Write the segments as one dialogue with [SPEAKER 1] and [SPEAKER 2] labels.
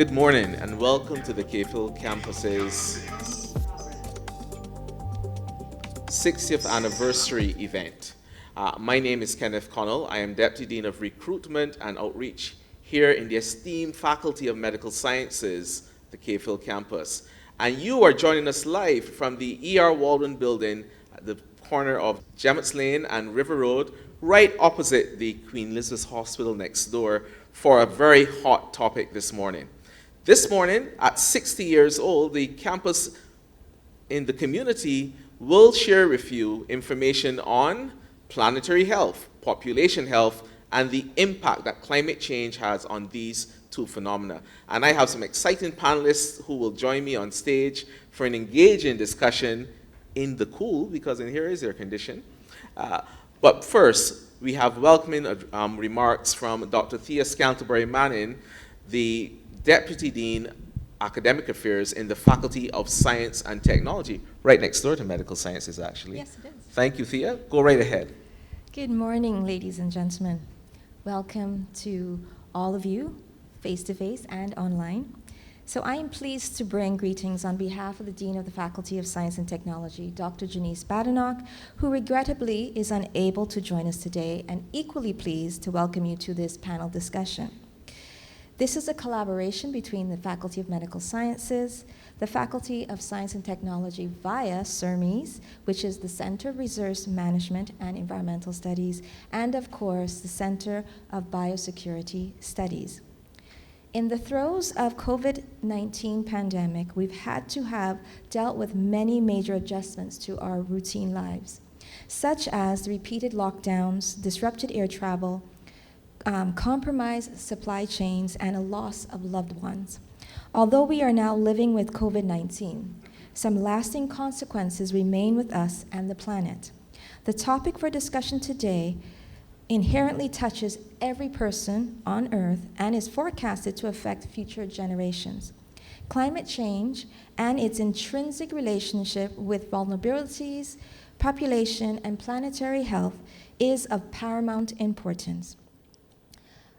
[SPEAKER 1] Good morning and welcome to the Campbell campus's 60th anniversary event. My name is Kenneth Connell. I am Deputy Dean of Recruitment and Outreach here in the esteemed Faculty of Medical Sciences, the Campbell campus. And you are joining us live from the E.R. Waldron building at the corner of Jemmets Lane and River Road, right opposite the Queen Elizabeth Hospital next door, for a very hot topic this morning. This morning, at 60 years old, the campus in the community will share with you information on planetary health, population health, and the impact that climate change has on these two phenomena. And I have some exciting panelists who will join me on stage for an engaging discussion in the cool, because in here is air condition. But first, we have welcoming remarks from Dr. Thea Scantlebury Manning, the Deputy Dean, Academic Affairs in the Faculty of Science and Technology, right next door to Medical Sciences, actually.
[SPEAKER 2] Yes, it is.
[SPEAKER 1] Thank you, Thea. Go right ahead.
[SPEAKER 2] Good morning, ladies and gentlemen. Welcome to all of you, face-to-face and online. So I am pleased to bring greetings on behalf of the Dean of the Faculty of Science and Technology, Dr. Janice Badenoch, who regrettably is unable to join us today, and equally pleased to welcome you to this panel discussion. This is a collaboration between the Faculty of Medical Sciences, the Faculty of Science and Technology via CERMES, which is the Center of Resource Management and Environmental Studies, and of course, the Center of Biosecurity Studies. In the throes of COVID-19 pandemic, we've had to have dealt with many major adjustments to our routine lives, such as the repeated lockdowns, disrupted air travel, compromised supply chains, and a loss of loved ones. Although we are now living with COVID-19, some lasting consequences remain with us and the planet. The topic for discussion today inherently touches every person on Earth and is forecasted to affect future generations. Climate change and its intrinsic relationship with vulnerabilities, population, and planetary health is of paramount importance.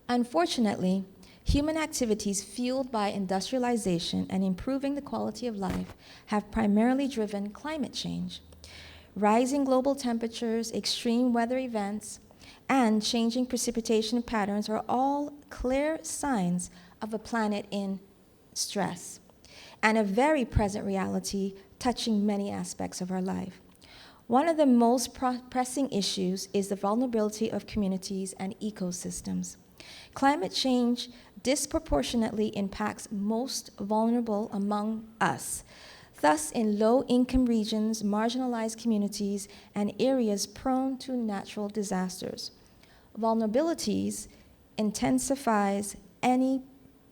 [SPEAKER 2] Unfortunately, human activities fueled by industrialization and improving the quality of life have primarily driven climate change. Rising global temperatures, extreme weather events, and changing precipitation patterns are all clear signs of a planet in stress, and a very present reality touching many aspects of our life. One of the most pressing issues is the vulnerability of communities and ecosystems. Climate change disproportionately impacts most vulnerable among us, thus in low-income regions, marginalized communities, and areas prone to natural disasters. Vulnerabilities intensifies any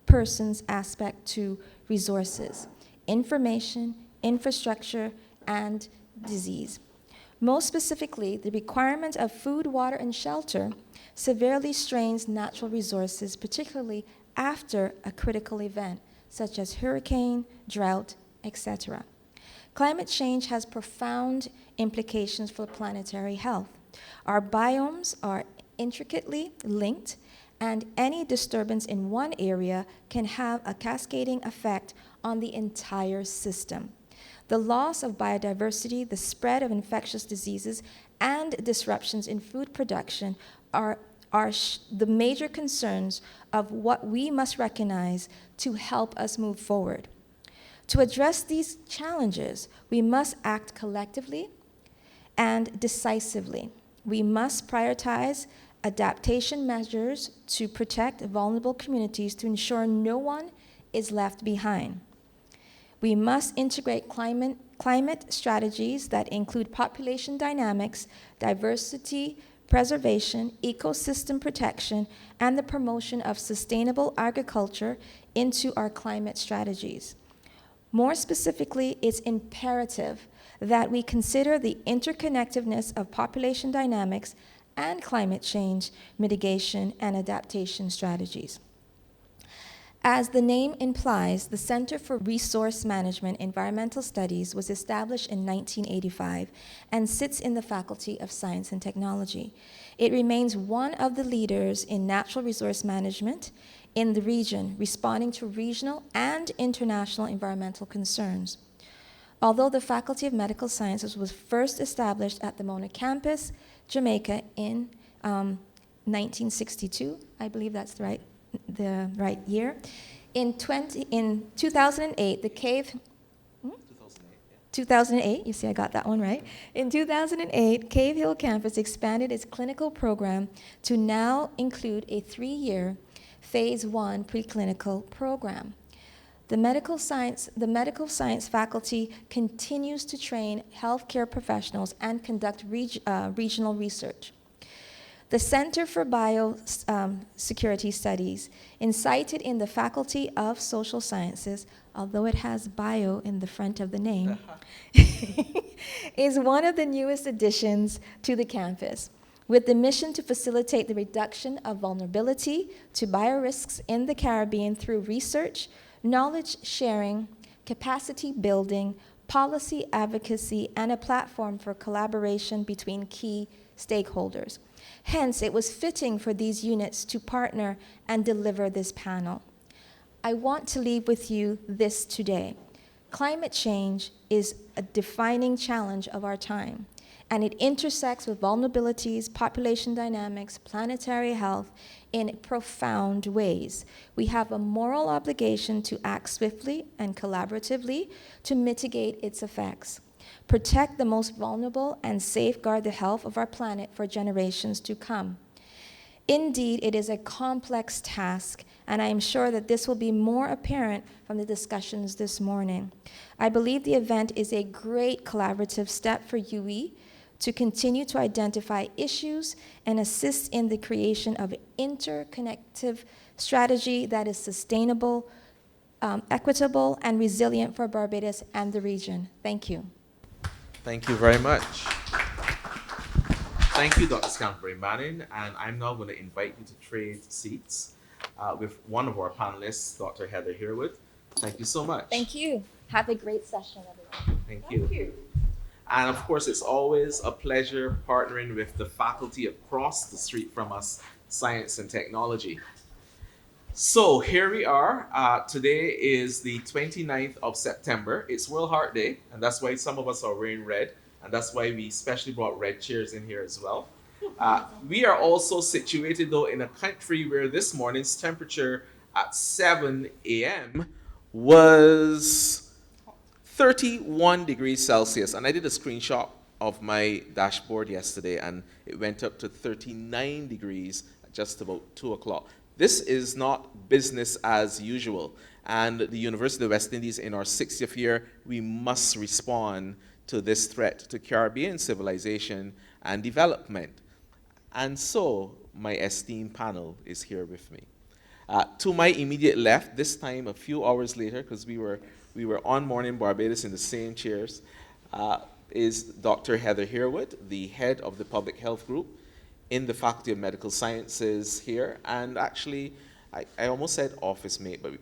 [SPEAKER 2] person's aspect to resources, information, infrastructure, and disease. Most specifically, the requirement of food, water, and shelter severely strains natural resources, particularly after a critical event, such as hurricane, drought, etc. Climate change has profound implications for planetary health. Our biomes are intricately linked, and any disturbance in one area can have a cascading effect on the entire system. The loss of biodiversity, the spread of infectious diseases, and disruptions in food production are the major concerns of what we must recognize to help us move forward. To address these challenges, we must act collectively and decisively. We must prioritize adaptation measures to protect vulnerable communities to ensure no one is left behind. We must integrate climate strategies that include population dynamics, diversity preservation, ecosystem protection, and the promotion of sustainable agriculture into our climate strategies. More specifically, it's imperative that we consider the interconnectedness of population dynamics and climate change mitigation and adaptation strategies. As the name implies, the Center for Resource Management Environmental Studies was established in 1985 and sits in the Faculty of Science and Technology. It remains one of the leaders in natural resource management, in the region, responding to regional and international environmental concerns. Although the Faculty of Medical Sciences was first established at the Mona campus, Jamaica, in 1962, I believe that's the right year. In 2008, the cave... 2008, you see I got that one right. In 2008, Cave Hill campus expanded its clinical program to now include a 3-year phase 1 preclinical program. The medical science faculty continues to train healthcare professionals and conduct regional research. The Center for Biosecurity Studies, incited in the Faculty of Social Sciences, although it has bio in the front of the name, is one of the newest additions to the campus, with the mission to facilitate the reduction of vulnerability to biorisks in the Caribbean through research, knowledge sharing, capacity building, policy advocacy, and a platform for collaboration between key stakeholders. Hence, it was fitting for these units to partner and deliver this panel. I want to leave with you this today. Climate change is a defining challenge of our time, and it intersects with vulnerabilities, population dynamics, planetary health in profound ways. We have a moral obligation to act swiftly and collaboratively to mitigate its effects, protect the most vulnerable, and safeguard the health of our planet for generations to come. Indeed, it is a complex task, and I am sure that this will be more apparent from the discussions this morning. I believe the event is a great collaborative step for UE to continue to identify issues and assist in the creation of an interconnective strategy that is sustainable, equitable, and resilient for Barbados and the region. Thank you.
[SPEAKER 1] Thank you very much. Thank you, Dr. Scantlebury-Manning, and I'm now going to invite you to trade seats with one of our panelists, Dr. Heather Harewood. Thank you so much.
[SPEAKER 2] Thank you. Have a great session, everyone.
[SPEAKER 1] Thank you. And of course, it's always a pleasure partnering with the faculty across the street from us, Science and Technology. So here we are. Today is the 29th of September. It's World Heart Day, and that's why some of us are wearing red, and that's why we specially brought red chairs in here as well. We are also situated, though, in a country where this morning's temperature at 7 a.m. was 31 degrees Celsius, and I did a screenshot of my dashboard yesterday, and it went up to 39 degrees at just about 2 o'clock. This is not business as usual, and the University of the West Indies, in our 60th year, we must respond to this threat to Caribbean civilization and development. And so, my esteemed panel is here with me. To my immediate left, this time a few hours later, because we were on Morning Barbados in the same chairs, is Dr. Heather Harewood, the head of the Public Health Group in the Faculty of Medical Sciences here, and actually, I almost said office mate, but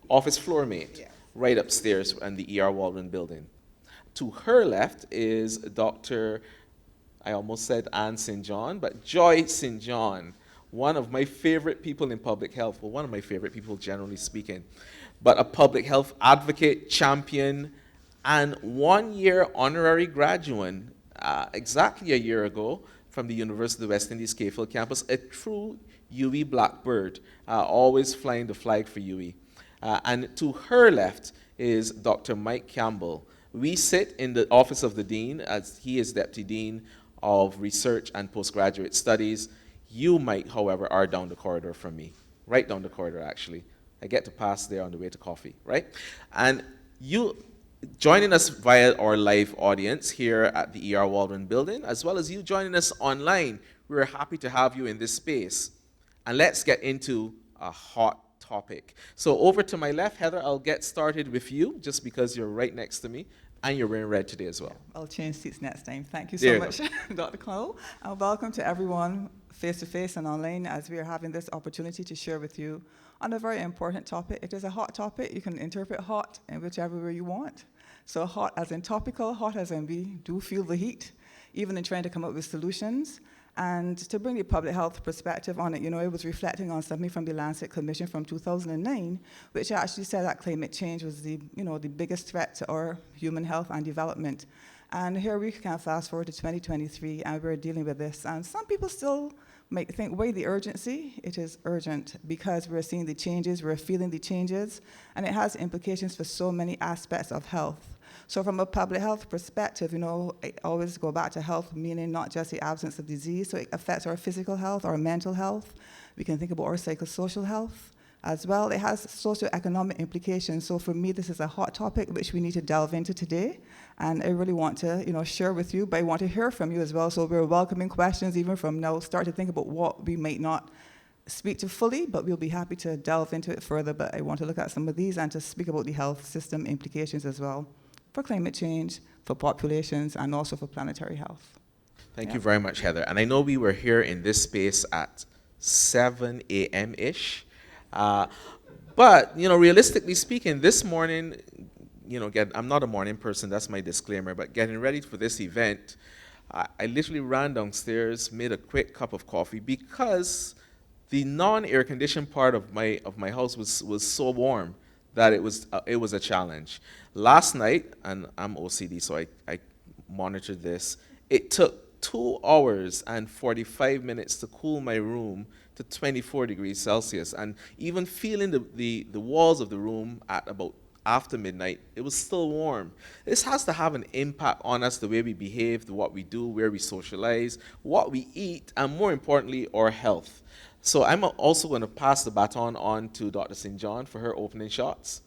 [SPEAKER 1] office floor mate, yeah, right upstairs in the E.R. Waldron building. To her left is Dr., I almost said Anne St. John, but Joy St. John, one of my favorite people in public health, well, one of my favorite people generally speaking, but a public health advocate, champion, and 1-year honorary graduate, exactly a year ago, from the University of the West Indies Cave Hill campus, a true UE blackbird, always flying the flag for UE. And to her left is Dr. Mike Campbell. We sit in the office of the Dean, as he is Deputy Dean of Research and Postgraduate Studies. You, Mike, however, are down the corridor from me, right down the corridor, actually. I get to pass there on the way to coffee, right? And you joining us via our live audience here at the E.R. Waldron building, as well as you joining us online. We're happy to have you in this space. And let's get into a hot topic. So over to my left, Heather, I'll get started with you, just because you're right next to me, and you're wearing red today as well.
[SPEAKER 3] Yeah, I'll change seats next time. Thank you so much, Dr. Connell. And welcome to everyone face-to-face and online as we are having this opportunity to share with you on a very important topic. It is a hot topic. You can interpret hot in whichever way you want. So hot as in topical, hot as in we do feel the heat, even in trying to come up with solutions. And to bring the public health perspective on it, it was reflecting on something from the Lancet Commission from 2009, which actually said that climate change was the biggest threat to our human health and development. And here we can fast forward to 2023, and we're dealing with this. And some people still might think, wait, the urgency? It is urgent because we're seeing the changes, we're feeling the changes, and it has implications for so many aspects of health. So from a public health perspective, I always go back to health, meaning not just the absence of disease. So it affects our physical health, our mental health. We can think about our psychosocial health as well. It has socioeconomic implications. So for me, this is a hot topic which we need to delve into today. And I really want to, share with you, but I want to hear from you as well. So we're welcoming questions even from now. Start to think about what we might not speak to fully, but we'll be happy to delve into it further. But I want to look at some of these and to speak about the health system implications as well, for climate change, for populations, and also for planetary health.
[SPEAKER 1] Thank you very much, Heather. And I know we were here in this space at 7 a.m.-ish. But, realistically speaking, this morning, I'm not a morning person, that's my disclaimer, but getting ready for this event, I literally ran downstairs, made a quick cup of coffee because the non-air conditioned part of my house was so warm that it was a challenge. Last night, and I'm OCD, so I monitored this, it took 2 hours and 45 minutes to cool my room to 24 degrees Celsius. And even feeling the walls of the room at about after midnight, it was still warm. This has to have an impact on us, the way we behave, what we do, where we socialize, what we eat, and more importantly, our health. So I'm also going to pass the baton on to Dr. St. John for her opening shots.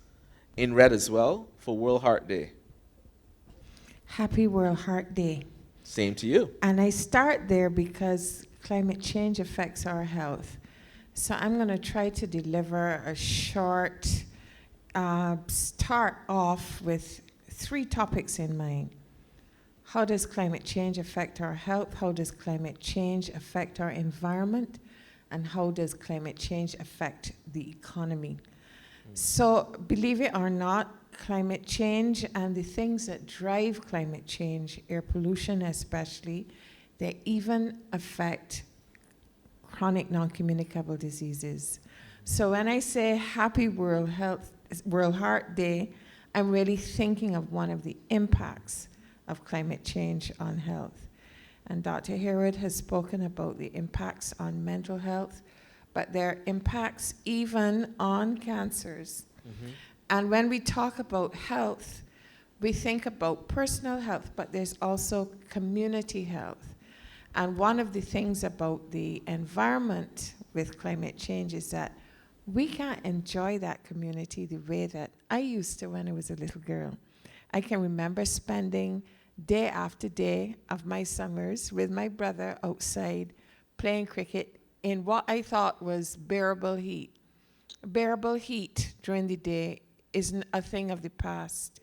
[SPEAKER 1] In red as well for World Heart Day.
[SPEAKER 4] Happy World Heart Day.
[SPEAKER 1] Same to you.
[SPEAKER 4] And I start there because climate change affects our health. So I'm going to try to deliver a short start off with 3 topics in mind. How does climate change affect our health? How does climate change affect our environment? And how does climate change affect the economy? So, believe it or not, climate change and the things that drive climate change, air pollution especially, they even affect chronic non-communicable diseases. So when I say Happy World Heart Day, I'm really thinking of one of the impacts of climate change on health. And Dr. Harewood has spoken about the impacts on mental health, but there are impacts even on cancers. Mm-hmm. And when we talk about health, we think about personal health, but there's also community health. And one of the things about the environment with climate change is that we can't enjoy that community the way that I used to when I was a little girl. I can remember spending day after day of my summers with my brother outside playing cricket in what I thought was bearable heat. Bearable heat during the day is a thing of the past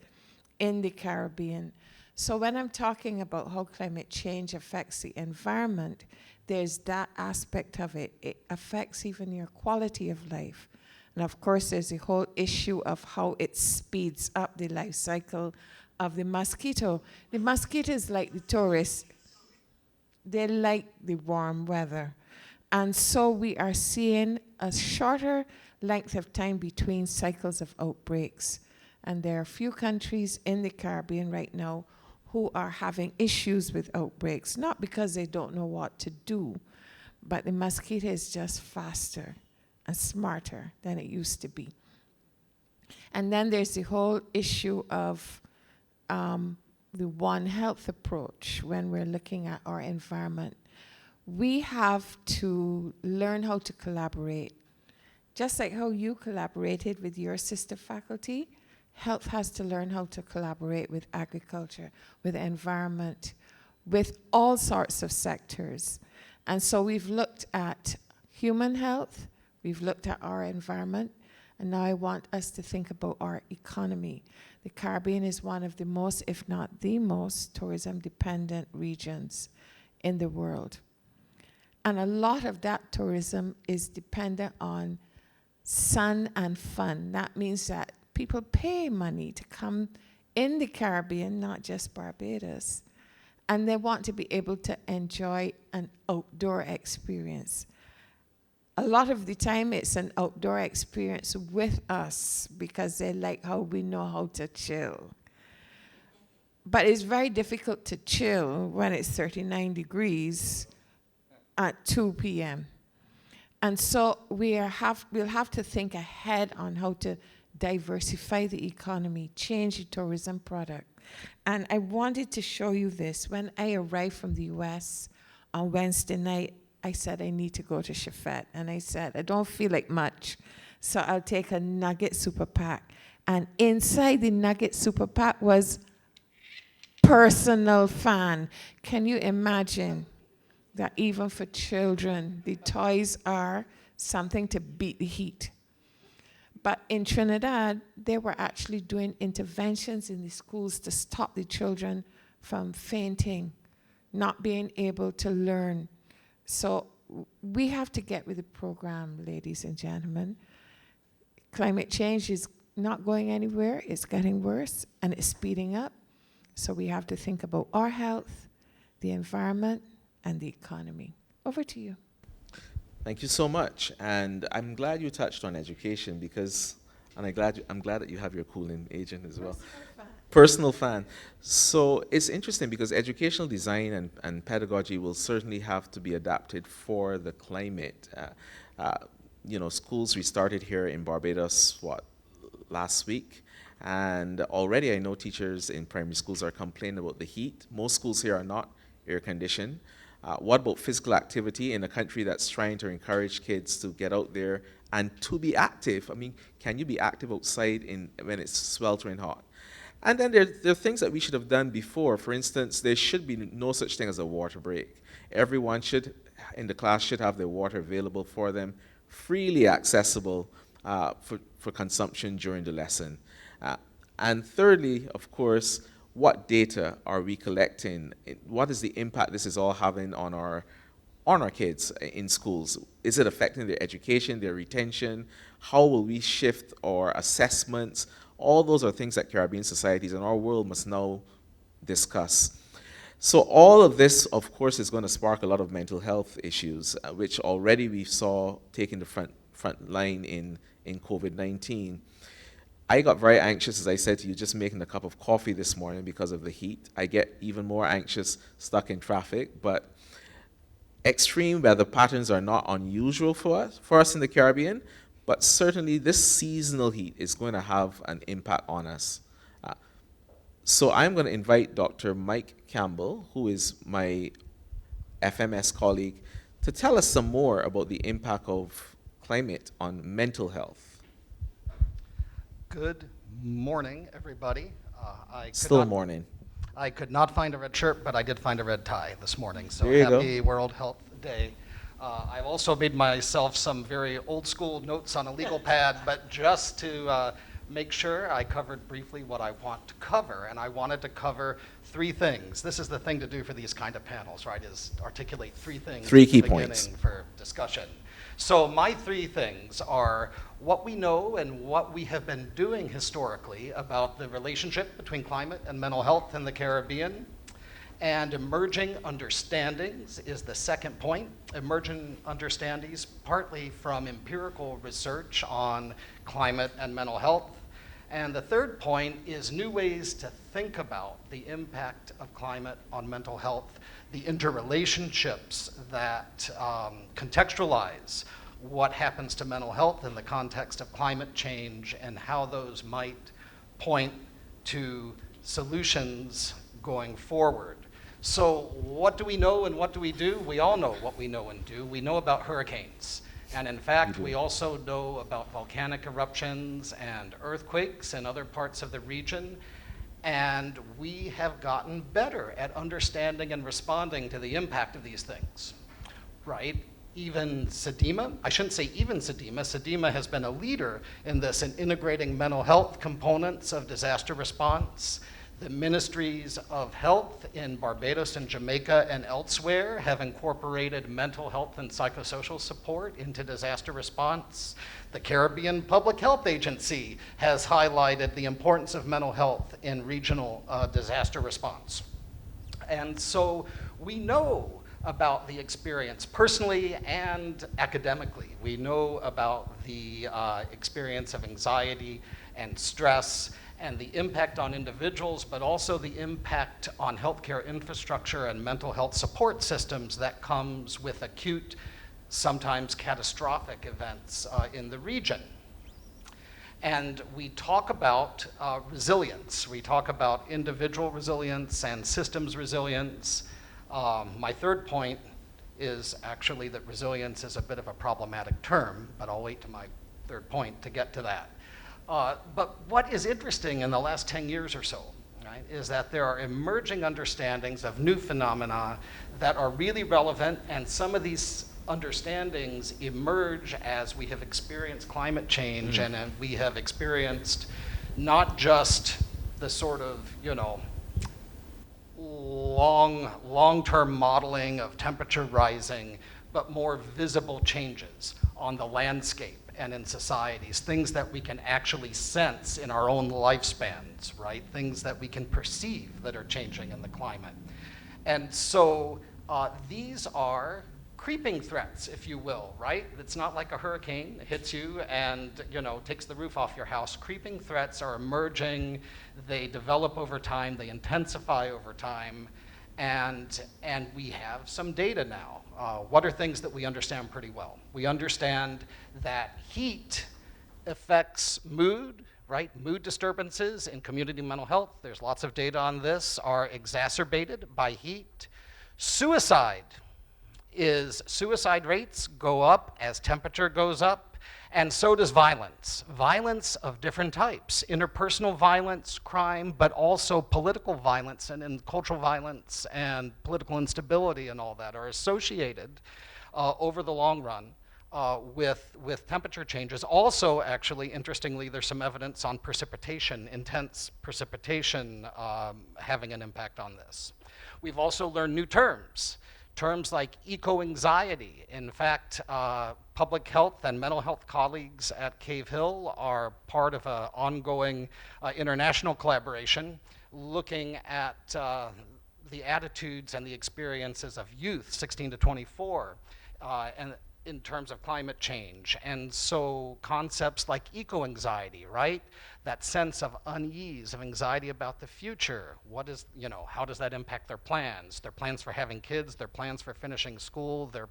[SPEAKER 4] in the Caribbean. So when I'm talking about how climate change affects the environment, there's that aspect of it. It affects even your quality of life. And of course, there's the whole issue of how it speeds up the life cycle of the mosquito. The mosquito is like the tourists. They like the warm weather. And so we are seeing a shorter length of time between cycles of outbreaks. And there are a few countries in the Caribbean right now who are having issues with outbreaks, not because they don't know what to do, but the mosquito is just faster and smarter than it used to be. And then there's the whole issue of the One Health approach when we're looking at our environment. We have to learn how to collaborate. Just like how you collaborated with your sister faculty, health has to learn how to collaborate with agriculture, with environment, with all sorts of sectors. And so we've looked at human health, we've looked at our environment, and now I want us to think about our economy. The Caribbean is one of the most, if not the most, tourism-dependent regions in the world. And a lot of that tourism is dependent on sun and fun. That means that people pay money to come in the Caribbean, not just Barbados. and they want to be able to enjoy an outdoor experience. A lot of the time it's an outdoor experience with us because they like how we know how to chill. But it's very difficult to chill when it's 39 degrees at 2 p.m. And so we'll have to think ahead on how to diversify the economy, change the tourism product. And I wanted to show you this. When I arrived from the US on Wednesday night, I said I need to go to Chefette. And I said, I don't feel like much, so I'll take a nugget super pack. And inside the nugget super pack was personal fan. Can you imagine that even for children, the toys are something to beat the heat? But in Trinidad, they were actually doing interventions in the schools to stop the children from fainting, not being able to learn. So we have to get with the program, ladies and gentlemen. Climate change is not going anywhere. It's getting worse, and it's speeding up. So we have to think about our health, the environment, and the economy. Over to you.
[SPEAKER 1] Thank you so much. And I'm glad you touched on education because, and I'm glad that you have your cooling agent as well. Personal fan. So it's interesting because educational design and pedagogy will certainly have to be adapted for the climate. Schools restarted here in Barbados, last week? And already I know teachers in primary schools are complaining about the heat. Most schools here are not air conditioned. What about physical activity in a country that's trying to encourage kids to get out there and to be active? I mean, can you be active outside when it's sweltering hot? And then there are things that we should have done before. For instance, there should be no such thing as a water break. Everyone in the class should have their water available for them, freely accessible for consumption during the lesson. And thirdly, of course, what data are we collecting? What is the impact this is all having on our kids in schools? Is it affecting their education, their retention? How will we shift our assessments? All those are things that Caribbean societies and our world must now discuss. So all of this, of course, is going to spark a lot of mental health issues, which already we saw taking the front line in COVID-19. I got very anxious, as I said to you, just making a cup of coffee this morning because of the heat. I get even more anxious stuck in traffic, but extreme weather patterns are not unusual for us in the Caribbean, but certainly this seasonal heat is going to have an impact on us. So I'm going to invite Dr. Mike Campbell, who is my FMS colleague, to tell us some more about the impact of climate on mental health.
[SPEAKER 5] Good morning, everybody.
[SPEAKER 1] Morning.
[SPEAKER 5] I could not find a red shirt, but I did find a red tie this morning, so
[SPEAKER 1] there you
[SPEAKER 5] happy
[SPEAKER 1] go.
[SPEAKER 5] World Health Day. I've also made myself some very old school notes on a legal pad, but just to make sure I covered briefly what I want to cover, and I wanted to cover three things. This is the thing to do for these kind of panels, right, is articulate three things.
[SPEAKER 1] Three key points
[SPEAKER 5] for discussion. So my three things are what we know and what we have been doing historically about the relationship between climate and mental health in the Caribbean. And emerging understandings is the second point. Emerging understandings partly from empirical research on climate and mental health. And the third point is new ways to think about the impact of climate on mental health, the interrelationships that contextualize what happens to mental health in the context of climate change and how those might point to solutions going forward. So what do we know and what do we do? We all know what we know and do. We know about hurricanes. And in fact, we also know about volcanic eruptions and earthquakes in other parts of the region. And we have gotten better at understanding and responding to the impact of these things, right? Even SEDEMA, I shouldn't say even SEDEMA has been a leader in this, in integrating mental health components of disaster response. The ministries of health in Barbados and Jamaica and elsewhere have incorporated mental health and psychosocial support into disaster response. The Caribbean Public Health Agency has highlighted the importance of mental health in regional disaster response. And so we know about the experience personally and academically. We know about the experience of anxiety and stress and the impact on individuals, but also the impact on healthcare infrastructure and mental health support systems that comes with acute, sometimes catastrophic events in the region. And we talk about resilience. We talk about individual resilience and systems resilience. My third point is actually that resilience is a bit of a problematic term, but I'll wait to my third point to get to that. But what is interesting in the last 10 years or so, right, is that there are emerging understandings of new phenomena that are really relevant, and some of these understandings emerge as we have experienced climate change and we have experienced not just the sort of, long-term modeling of temperature rising, but more visible changes on the landscape and in societies, things that we can actually sense in our own lifespans, right? Things that we can perceive that are changing in the climate. And so these are creeping threats, if you will, right? It's not like a hurricane that hits you and, takes the roof off your house. Creeping threats are emerging, they develop over time, they intensify over time, and we have some data now. What are things that we understand pretty well? We understand that heat affects mood, right? Mood disturbances in community mental health, there's lots of data on this, are exacerbated by heat. Suicide rates go up as temperature goes up, and so does violence. Violence of different types, interpersonal violence, crime, but also political violence and cultural violence and political instability and all that are associated over the long run with temperature changes. Also, actually, interestingly, there's some evidence on precipitation, intense precipitation having an impact on this. We've also learned new terms like eco-anxiety. In fact, public health and mental health colleagues at Cave Hill are part of an ongoing international collaboration looking at the attitudes and the experiences of youth, 16 to 24, and in terms of climate change. And so concepts like eco-anxiety, right? That sense of unease, of anxiety about the future. How does that impact their plans for having kids, their plans for finishing school, their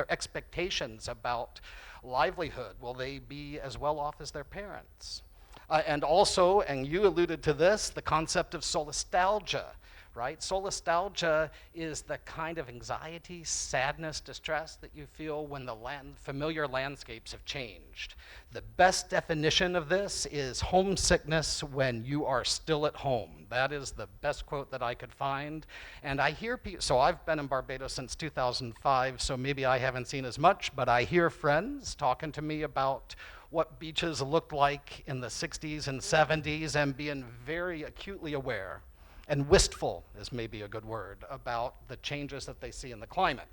[SPEAKER 5] expectations about livelihood? Will they be as well off as their parents? And also, and you alluded to this, the concept of solastalgia, right? Solastalgia is the kind of anxiety, sadness, distress that you feel when the familiar landscapes have changed. The best definition of this is homesickness when you are still at home. That is the best quote that I could find. And I hear people, so I've been in Barbados since 2005, so maybe I haven't seen as much, but I hear friends talking to me about what beaches looked like in the 60s and 70s and being very acutely aware and wistful is maybe a good word, about the changes that they see in the climate.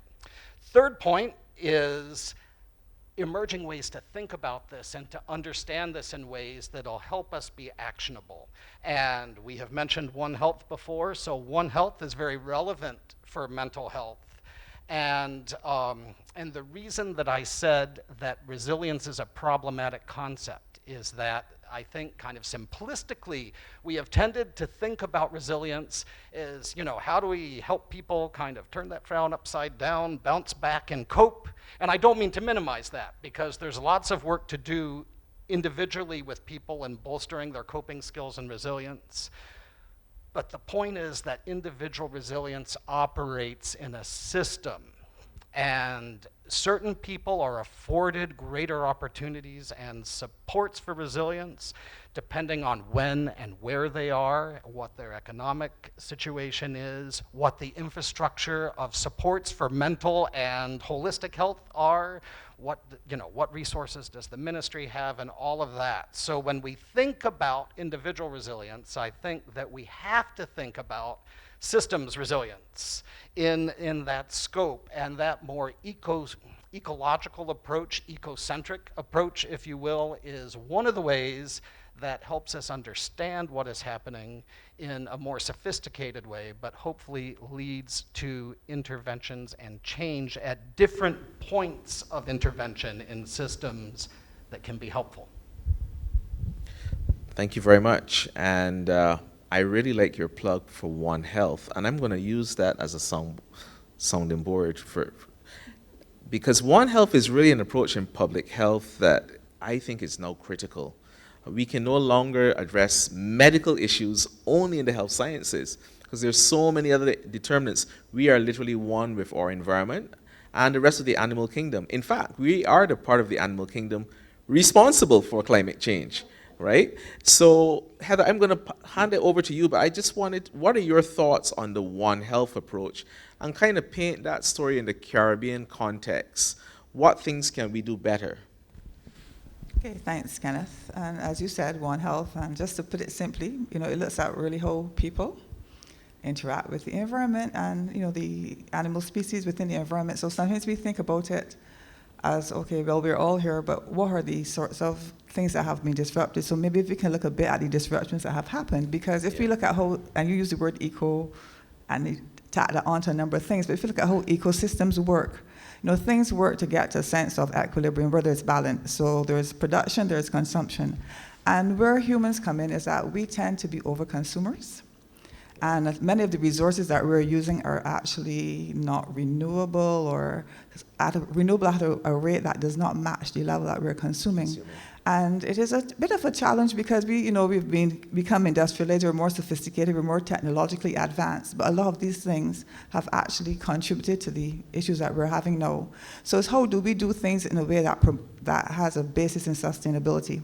[SPEAKER 5] Third point is emerging ways to think about this and to understand this in ways that'll help us be actionable. And we have mentioned One Health before, so One Health is very relevant for mental health. And the reason that I said that resilience is a problematic concept is that I think kind of simplistically, we have tended to think about resilience as, how do we help people kind of turn that frown upside down, bounce back and cope? And I don't mean to minimize that, because there's lots of work to do individually with people in bolstering their coping skills and resilience. But the point is that individual resilience operates in a system, and certain people are afforded greater opportunities and supports for resilience depending on when and where they are, what their economic situation is, what the infrastructure of supports for mental and holistic health are, what resources does the ministry have, and all of that. So when we think about individual resilience, I think that we have to think about systems resilience in that scope, and that more ecological approach, ecocentric approach, if you will, is one of the ways that helps us understand what is happening in a more sophisticated way, but hopefully leads to interventions and change at different points of intervention in systems that can be helpful.
[SPEAKER 1] Thank you very much. And I really like your plug for One Health, and I'm going to use that as a sounding board because One Health is really an approach in public health that I think is now critical. We can no longer address medical issues only in the health sciences because there's so many other determinants. We are literally one with our environment and the rest of the animal kingdom. In fact, we are the part of the animal kingdom responsible for climate change, right? So, Heather, I'm going to hand it over to you, but I just wanted, what are your thoughts on the One Health approach and kind of paint that story in the Caribbean context? What things can we do better?
[SPEAKER 3] Okay, thanks, Kenneth. And as you said, One Health, and just to put it simply, it looks at really how people interact with the environment and, the animal species within the environment. So sometimes we think about it as, okay, well, we're all here, but what are the sorts of things that have been disrupted? So maybe if we can look a bit at the disruptions that have happened, because if we look at how, and you use the word eco, and you tack that onto a number of things, but if you look at how ecosystems work, things work to get to a sense of equilibrium where there's balance. So there's production, there's consumption. And where humans come in is that we tend to be over-consumers. And many of the resources that we're using are actually not renewable or renewable at a rate that does not match the level that we're consuming. And it is a bit of a challenge because we've become industrialized, we're more sophisticated, we're more technologically advanced, but a lot of these things have actually contributed to the issues that we're having now. So it's how do we do things in a way that has a basis in sustainability?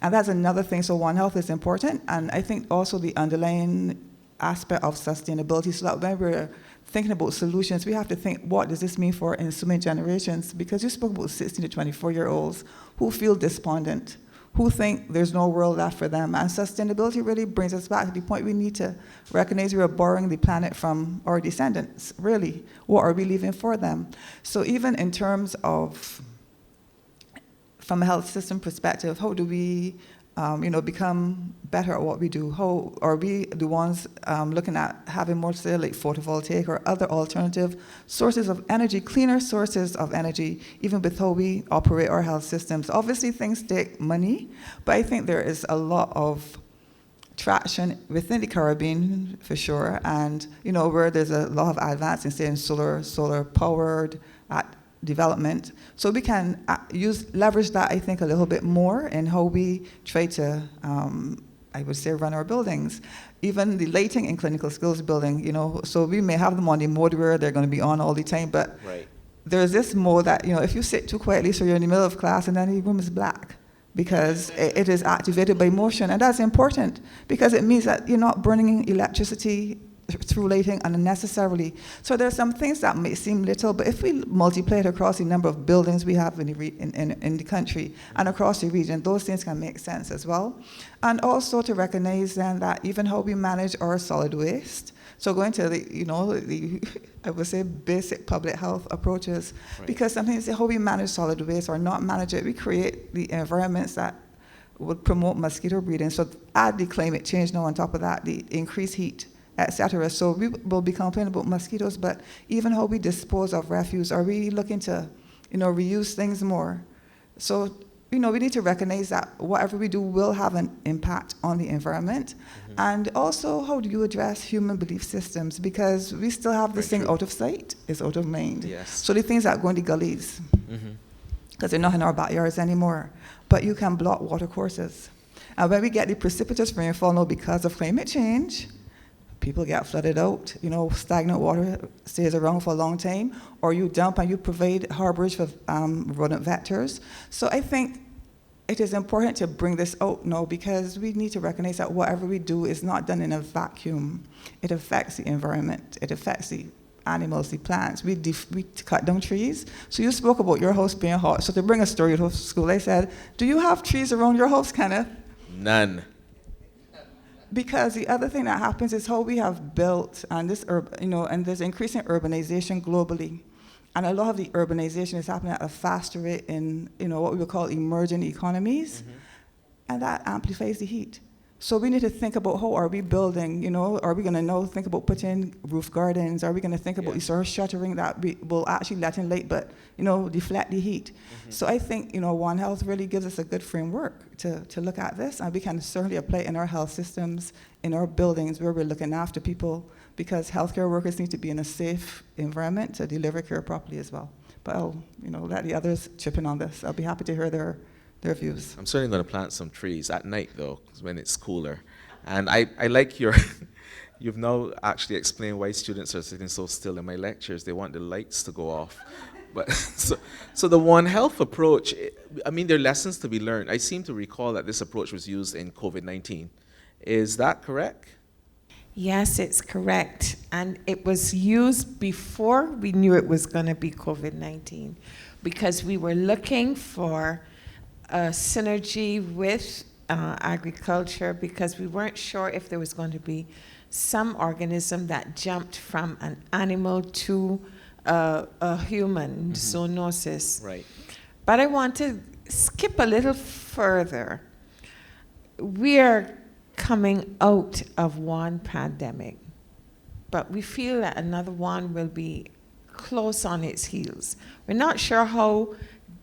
[SPEAKER 3] And that's another thing. So One Health is important, and I think also the underlying aspect of sustainability, so that when we're thinking about solutions, we have to think, what does this mean for ensuing generations? Because you spoke about 16 to 24-year-olds who feel despondent, who think there's no world left for them. And sustainability really brings us back to the point we need to recognize we are borrowing the planet from our descendants, really. What are we leaving for them? So even in terms of, from a health system perspective, how do we become better at what we do? How are we the ones looking at having more, say, like photovoltaic or other alternative sources of energy, cleaner sources of energy, even with how we operate our health systems? Obviously, things take money, but I think there is a lot of traction within the Caribbean, for sure, and, where there's a lot of advance in, say, in solar-powered development. So we can leverage that, I think, a little bit more in how we try to, I would say, run our buildings. Even the lighting in clinical skills building, so we may have them on the mode where they're going to be on all the time, but there's this mode that, if you sit too quietly, so you're in the middle of class and then the room is black because it is activated by motion. And that's important because it means that you're not burning electricity through lighting unnecessarily. So there's some things that may seem little, but if we multiply it across the number of buildings we have in the country and across the region, those things can make sense as well. And also to recognize then that even how we manage our solid waste, so going to the I would say basic public health approaches, because sometimes how we manage solid waste or not manage it, we create the environments that would promote mosquito breeding. So add the climate change now on top of that, the increased heat, etc. So we will be complaining about mosquitoes, but even how we dispose of refuse, are we looking to, reuse things more? So, we need to recognize that whatever we do will have an impact on the environment. And also, how do you address human belief systems? Because we still have this thing out of sight is out of mind.
[SPEAKER 1] Yes.
[SPEAKER 3] So the things that go in the gullies, because they're not in our backyards anymore, but you can block water courses. And when we get the precipitous rainfall now because of climate change, people get flooded out, stagnant water stays around for a long time, or you dump and you provide harborage for rodent vectors. So I think it is important to bring this out now because we need to recognize that whatever we do is not done in a vacuum. It affects the environment, it affects the animals, the plants. We cut down trees. So you spoke about your house being hot. So to bring a story to school, I said, do you have trees around your house, Kenneth?
[SPEAKER 1] None.
[SPEAKER 3] Because the other thing that happens is how we have built, and and there's increasing urbanization globally, and a lot of the urbanization is happening at a faster rate in, what we would call emerging economies. and that amplifies the heat. So we need to think about how are we building, are we going to now think about putting roof gardens? Are we going to think about sort of shuttering that will actually let in light, but, deflect the heat? So I think, One Health really gives us a good framework to look at this, and we can certainly apply it in our health systems, in our buildings where we're looking after people, because healthcare workers need to be in a safe environment to deliver care properly as well. But I'll, let the others chip in on this. I'll be happy to hear their views.
[SPEAKER 1] I'm certainly going to plant some trees at night, though, when it's cooler. And I like your, you've now actually explained why students are sitting so still in my lectures. They want the lights to go off. But so the One Health approach, there are lessons to be learned. I seem to recall that this approach was used in COVID-19. Is that correct?
[SPEAKER 4] Yes, it's correct. And it was used before we knew it was going to be COVID-19, because we were looking for a synergy with agriculture, because we weren't sure if there was going to be some organism that jumped from an animal to a human, zoonosis.
[SPEAKER 1] Right.
[SPEAKER 4] But I want to skip a little further. We are coming out of one pandemic, but we feel that another one will be close on its heels. We're not sure how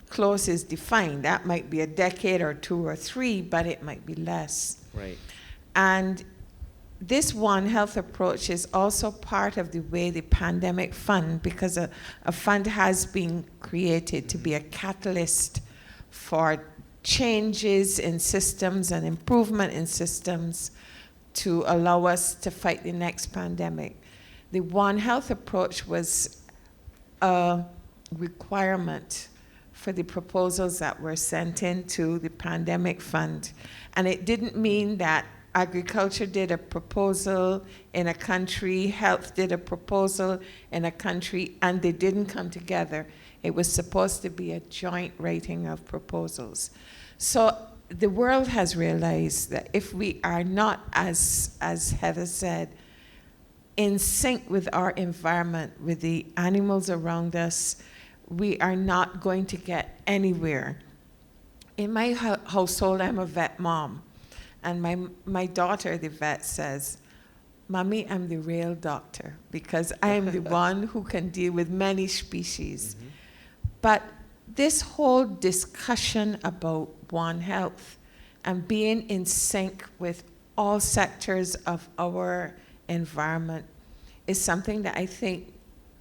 [SPEAKER 4] close is defined. That might be a decade or 2 or 3, but it might be less.
[SPEAKER 1] Right.
[SPEAKER 4] And this One Health approach is also part of the way the pandemic fund, because a fund has been created to be a catalyst for changes in systems and improvement in systems to allow us to fight the next pandemic. The One Health approach was a requirement for the proposals that were sent into the pandemic fund. And it didn't mean that agriculture did a proposal in a country, health did a proposal in a country, and they didn't come together. It was supposed to be a joint writing of proposals. So the world has realized that if we are not, as Heather said, in sync with our environment, with the animals around us, we are not going to get anywhere. In my household, I'm a vet mom, and my daughter, the vet, says, "Mommy, I'm the real doctor, because I am the one who can deal with many species." But this whole discussion about One Health and being in sync with all sectors of our environment is something that I think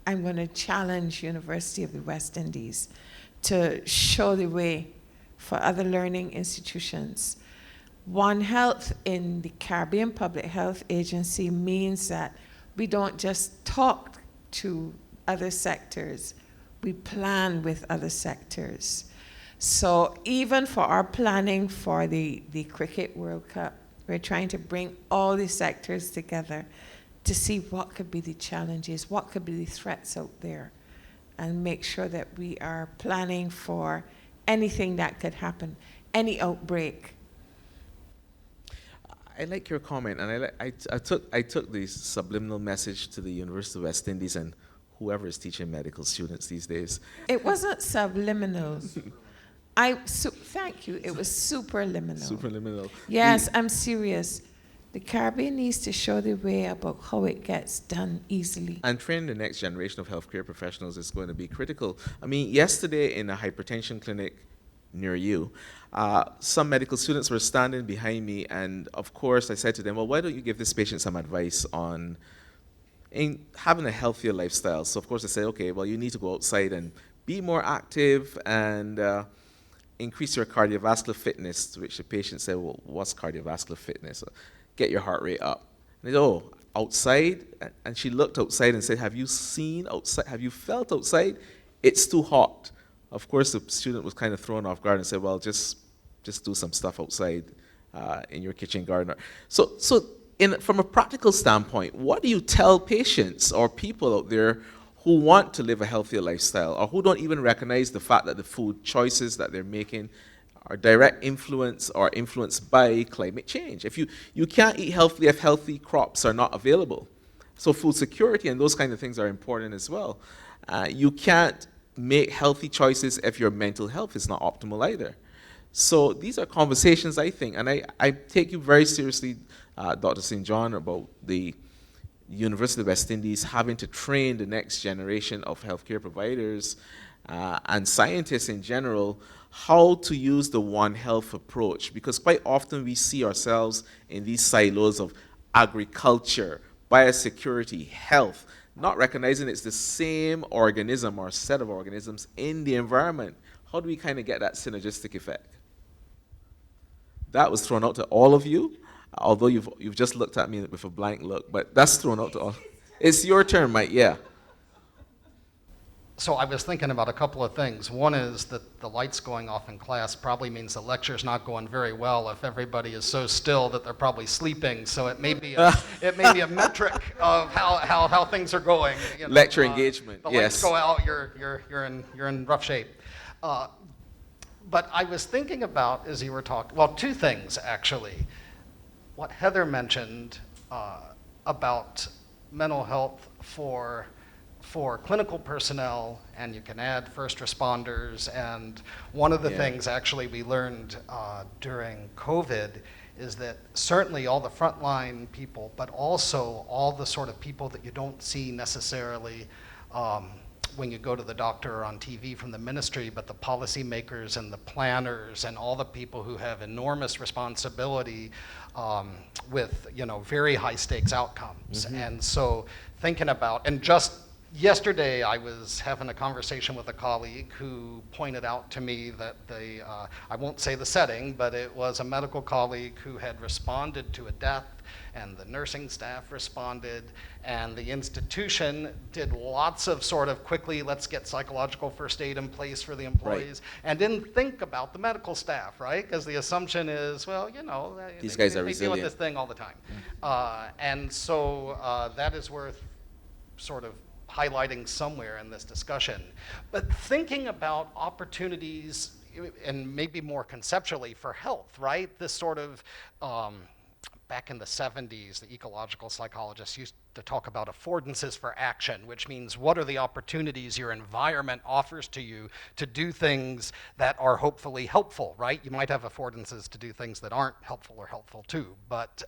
[SPEAKER 4] I'm going to challenge University of the West Indies to show the way for other learning institutions. One Health in the Caribbean Public Health Agency means that we don't just talk to other sectors, we plan with other sectors. So even for our planning for the Cricket World Cup, we're trying to bring all the sectors together to see what could be the challenges, what could be the threats out there, and make sure that we are planning for anything that could happen, any outbreak.
[SPEAKER 1] I like your comment, and I took the subliminal message to the University of West Indies and whoever is teaching medical students these days.
[SPEAKER 4] It wasn't subliminal. Thank you. It was superliminal.
[SPEAKER 1] Superliminal.
[SPEAKER 4] Yes, I'm serious. The Caribbean needs to show the way about how it gets done easily.
[SPEAKER 1] And training the next generation of healthcare professionals is going to be critical. Yesterday in a hypertension clinic near you, some medical students were standing behind me, and of course I said to them, well, why don't you give this patient some advice on having a healthier lifestyle? So of course I said, okay, well, you need to go outside and be more active and increase your cardiovascular fitness, to which the patient said, well, what's cardiovascular fitness? Get your heart rate up. And they said, oh, outside? And she looked outside and said, have you seen outside? Have you felt outside? It's too hot. Of course, the student was kind of thrown off guard and said, well, just do some stuff outside in your kitchen garden. So from a practical standpoint, what do you tell patients or people out there who want to live a healthier lifestyle, or who don't even recognize the fact that the food choices that they're making are direct influence or influenced by climate change? If you can't eat healthily if healthy crops are not available. So food security and those kind of things are important as well. You can't make healthy choices if your mental health is not optimal either. So these are conversations, I think, and I take you very seriously, Dr. St. John, about the University of West Indies having to train the next generation of healthcare providers and scientists in general how to use the One Health approach, because quite often we see ourselves in these silos of agriculture, biosecurity, health, not recognizing it's the same organism or set of organisms in the environment. How do we kind of get that synergistic effect? That was thrown out to all of you, although you've just looked at me with a blank look, but that's thrown out to all. It's your turn, Mike, yeah.
[SPEAKER 5] So I was thinking about a couple of things. One is that the lights going off in class probably means the lecture's not going very well if everybody is so still that they're probably sleeping. So it may be a metric of how things are going. You know,
[SPEAKER 1] lecture engagement.
[SPEAKER 5] The
[SPEAKER 1] yes.
[SPEAKER 5] lights go out, you're in rough shape. But I was thinking about, as you were talking, well, two things actually. What Heather mentioned about mental health for clinical personnel, and you can add first responders. And one of the things actually we learned during COVID is that certainly all the frontline people, but also all the sort of people that you don't see necessarily when you go to the doctor or on TV from the ministry, but the policymakers and the planners and all the people who have enormous responsibility with very high stakes outcomes. Mm-hmm. And so thinking about, and just yesterday I was having a conversation with a colleague who pointed out to me that I won't say the setting, but it was a medical colleague who had responded to a death, and the nursing staff responded, and the institution did lots of sort of quickly, let's get psychological first aid in place for the employees, and didn't think about the medical staff, right? Because the assumption is, well,
[SPEAKER 1] these guys are resilient.
[SPEAKER 5] They deal with this thing all the time. And so that is worth sort of highlighting somewhere in this discussion. But thinking about opportunities, and maybe more conceptually for health, right? This sort of, back in the 70s, the ecological psychologists used to talk about affordances for action, which means what are the opportunities your environment offers to you to do things that are hopefully helpful, right? You might have affordances to do things that aren't helpful or helpful too, but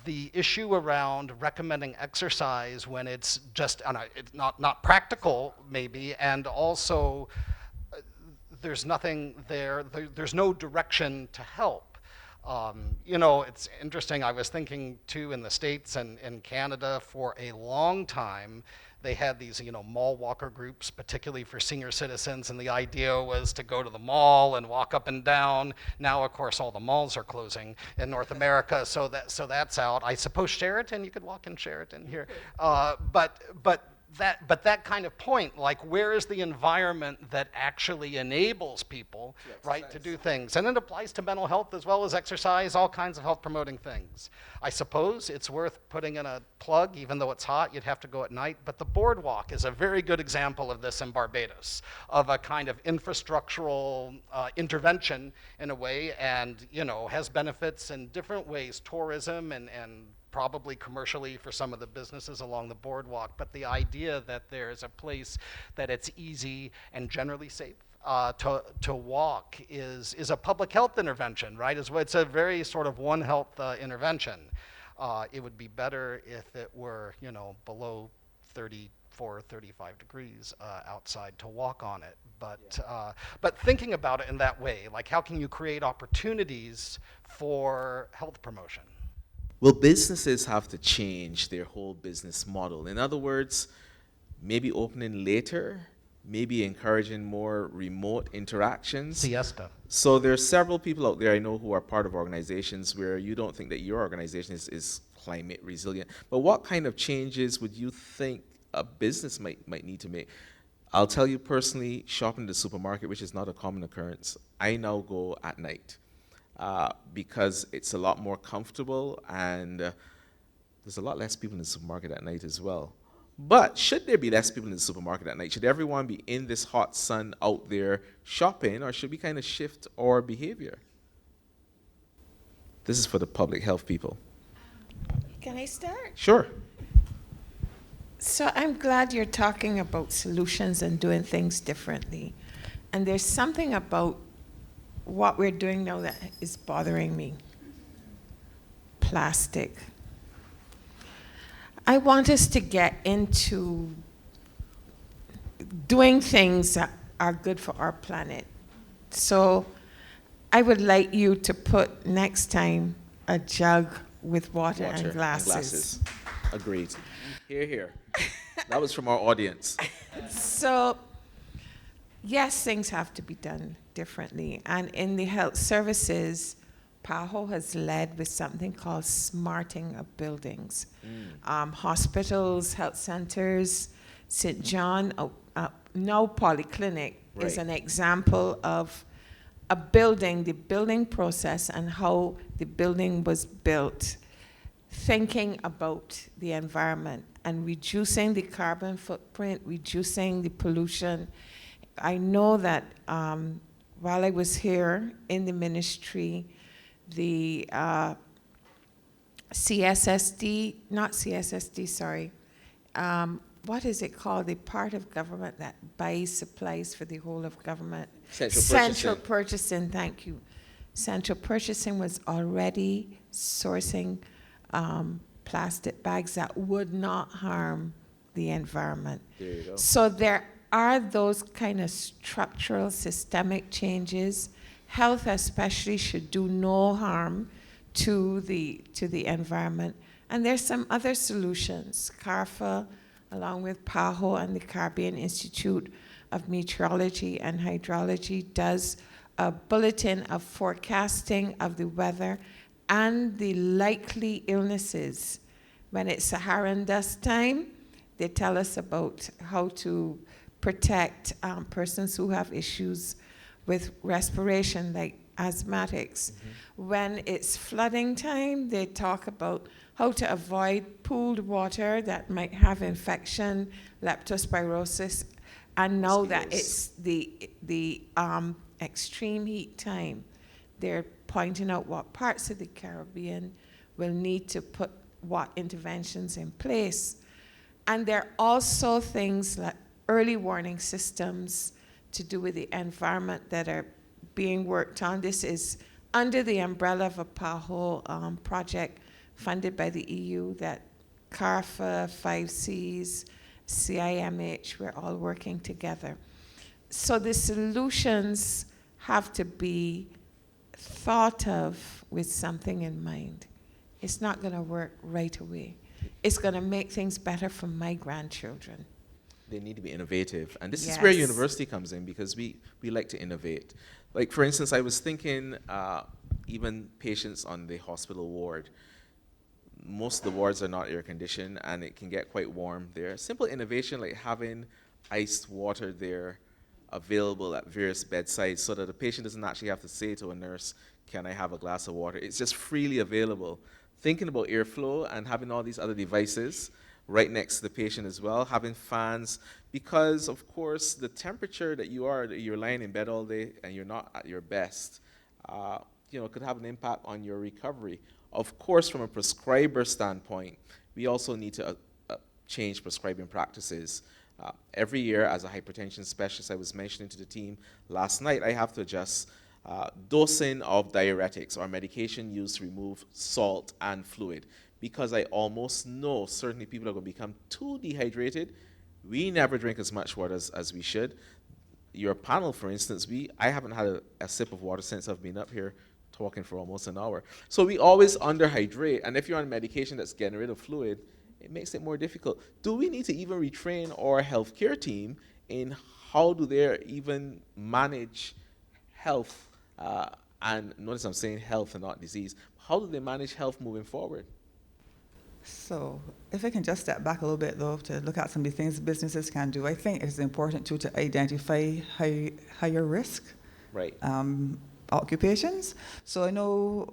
[SPEAKER 5] the issue around recommending exercise when it's just it's not practical maybe, and also there's nothing there, there's no direction to help. It's interesting, I was thinking too in the States and in Canada for a long time, they had these, mall walker groups, particularly for senior citizens, and the idea was to go to the mall and walk up and down. Now, of course, all the malls are closing in North America, so that's out. I suppose Sheraton, you could walk in Sheraton here, but that kind of point, like where is the environment that actually enables people, right, to do things? And it applies to mental health as well as exercise, all kinds of health promoting things. I suppose it's worth putting in a plug, even though it's hot, you'd have to go at night, but the boardwalk is a very good example of this in Barbados, of a kind of infrastructural intervention in a way, and has benefits in different ways, tourism and probably commercially for some of the businesses along the boardwalk, but the idea that there's a place that it's easy and generally safe to walk is a public health intervention, right? It's a very sort of One Health intervention. It would be better if it were, below 34, 35 degrees outside to walk on it. But thinking about it in that way, like how can you create opportunities for health promotion?
[SPEAKER 1] Well, businesses have to change their whole business model. In other words, maybe opening later, maybe encouraging more remote interactions.
[SPEAKER 5] Siesta.
[SPEAKER 1] So there are several people out there I know who are part of organizations where you don't think that your organization is climate resilient. But what kind of changes would you think a business might need to make? I'll tell you personally, shopping in the supermarket, which is not a common occurrence, I now go at night. Because it's a lot more comfortable, and there's a lot less people in the supermarket at night as well. But should there be less people in the supermarket at night? Should everyone be in this hot sun out there shopping, or should we kind of shift our behavior? This is for the public health people.
[SPEAKER 4] Can I start?
[SPEAKER 1] Sure.
[SPEAKER 4] So I'm glad you're talking about solutions and doing things differently. And there's something about what we're doing now that is bothering me. Plastic. I want us to get into doing things that are good for our planet. So I would like you to put next time a jug with water and glasses.
[SPEAKER 1] Agreed. Hear, hear. That was from our audience.
[SPEAKER 4] So, yes, things have to be done differently. And in the health services, PAHO has led with something called smarting of buildings. Hospitals, health centers, St. John, now Polyclinic is an example of a building, the building process and how the building was built, thinking about the environment and reducing the carbon footprint, reducing the pollution. I know that while I was here in the ministry, the CSSD, not CSSD, sorry, what is it called? The part of government that buys supplies for the whole of government. Central purchasing, thank you. Central purchasing was already sourcing plastic bags that would not harm the environment.
[SPEAKER 1] There you go.
[SPEAKER 4] So there are those kind of structural, systemic changes. Health especially should do no harm to the environment. And there's some other solutions. CARPHA, along with PAHO and the Caribbean Institute of Meteorology and Hydrology, does a bulletin of forecasting of the weather and the likely illnesses. When it's Saharan dust time, they tell us about how to protect persons who have issues with respiration, like asthmatics. When it's flooding time, they talk about how to avoid pooled water that might have infection, leptospirosis, and now that it's the extreme heat time, they're pointing out what parts of the Caribbean will need to put what interventions in place. And there are also things like early warning systems to do with the environment that are being worked on. This is under the umbrella of a PAHO project funded by the EU that CARPHA, 5Cs, CIMH, we're all working together. So the solutions have to be thought of with something in mind. It's not going to work right away. It's going to make things better for my grandchildren.
[SPEAKER 1] They need to be innovative. And this is where university comes in, because we like to innovate. Like, for instance, I was thinking even patients on the hospital ward, most of the wards are not air conditioned and it can get quite warm there. Simple innovation like having iced water there available at various bedsides so that the patient doesn't actually have to say to a nurse, can I have a glass of water? It's just freely available. Thinking about airflow and having all these other devices right next to the patient as well, having fans, because of course the temperature that you're lying in bed all day and you're not at your best, could have an impact on your recovery. Of course, from a prescriber standpoint, we also need to change prescribing practices. Every year, as a hypertension specialist, I was mentioning to the team last night, I have to adjust dosing of diuretics or medication used to remove salt and fluid, because I almost know certainly people are going to become too dehydrated. We never drink as much water as we should. Your panel, for instance, I haven't had a sip of water since I've been up here talking for almost an hour. So we always underhydrate, and if you're on medication that's getting rid of fluid, it makes it more difficult. Do we need to even retrain our healthcare team in how do they even manage health? And notice I'm saying health and not disease. How do they manage health moving forward?
[SPEAKER 3] So if I can just step back a little bit, though, to look at some of the things businesses can do, I think it's important, too, to identify higher risk occupations. So I know,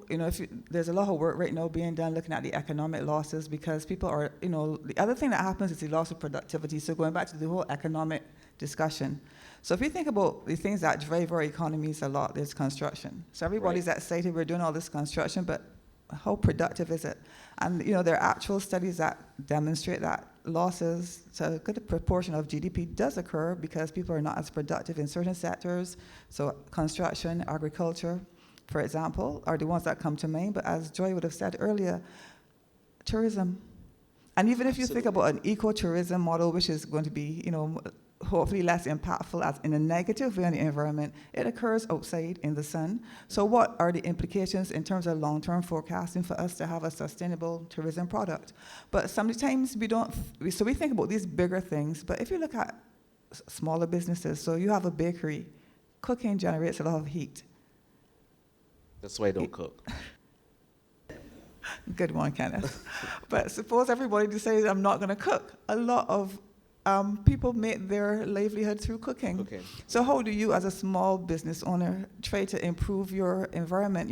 [SPEAKER 3] there's a lot of work right now being done looking at the economic losses, because people are, the other thing that happens is the loss of productivity. So going back to the whole economic discussion. So if you think about the things that drive our economies a lot, there's construction. So everybody's excited, we're doing all this construction, but how productive is it? And there are actual studies that demonstrate that losses, so a good proportion of GDP does occur because people are not as productive in certain sectors. So construction, agriculture, for example, are the ones that come to mind. But as Joy would have said earlier, tourism. And even if you think about an ecotourism model, which is going to be, hopefully less impactful as in a negative way on the environment, it occurs outside in the sun. So what are the implications in terms of long-term forecasting for us to have a sustainable tourism product? But sometimes we think about these bigger things, but if you look at smaller businesses, so you have a bakery, cooking generates a lot of heat.
[SPEAKER 1] That's why I don't cook.
[SPEAKER 3] Good one, Kenneth. But suppose everybody decides I'm not going to cook. A lot of people make their livelihood through cooking. Okay. So how do you, as a small business owner, try to improve your environment?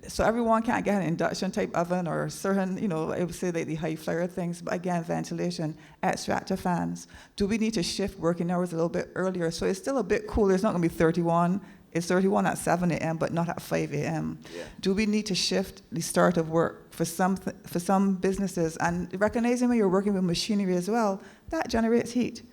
[SPEAKER 3] So everyone can't get an induction type oven or certain, I would say like the high flyer things. But again, ventilation, extractor fans. Do we need to shift working hours a little bit earlier? So it's still a bit cooler. It's not going to be 31. It's 31 at 7 a.m., but not at 5 a.m. Yeah. Do we need to shift the start of work for some businesses? And recognizing when you're working with machinery as well, that generates heat.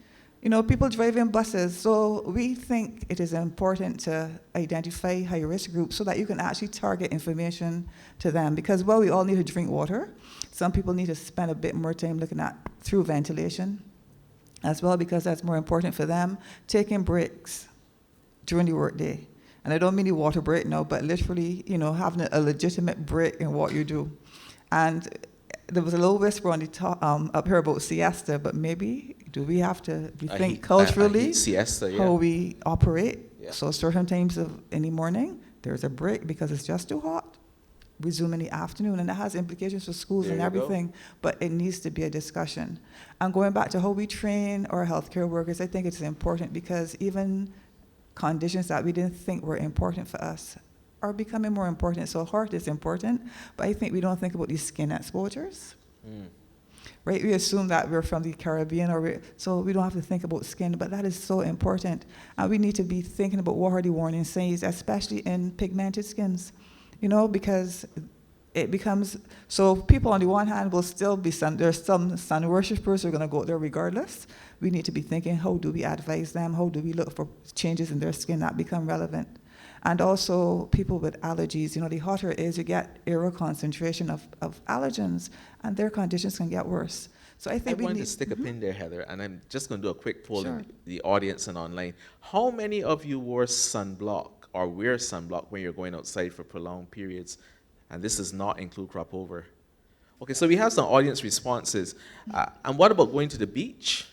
[SPEAKER 3] People driving buses. So we think it is important to identify high-risk groups so that you can actually target information to them. Because, we all need to drink water. Some people need to spend a bit more time looking at through ventilation as well, because that's more important for them. Taking breaks during the workday. And I don't mean the water break now, but literally, having a legitimate break in what you do. And there was a little whisper on the top, up here about siesta, but maybe do we have to rethink culturally siesta, how we operate? Yeah. So certain times in the morning, there's a break because it's just too hot. Resume in the afternoon, and it has implications for schools and everything, but it needs to be a discussion. And going back to how we train our healthcare workers, I think it's important because even conditions that we didn't think were important for us are becoming more important. So heart is important, but I think we don't think about these skin exposures. Right? We assume that we're from the Caribbean, so we don't have to think about skin, but that is so important. And we need to be thinking about what are the warning signs, especially in pigmented skins, because it becomes, so people on the one hand will still be there's some sun worshippers who are going to go there regardless. We need to be thinking, how do we advise them? How do we look for changes in their skin that become relevant? And also people with allergies, the hotter it is, you get aerial concentration of allergens, and their conditions can get worse. So I think
[SPEAKER 1] I wanted to stick a pin there, Heather, and I'm just going to do a quick poll in the audience and online. How many of you wore sunblock or wear sunblock when you're going outside for prolonged periods? And this does not include crop over. Okay, so we have some audience responses. And what about going to the beach?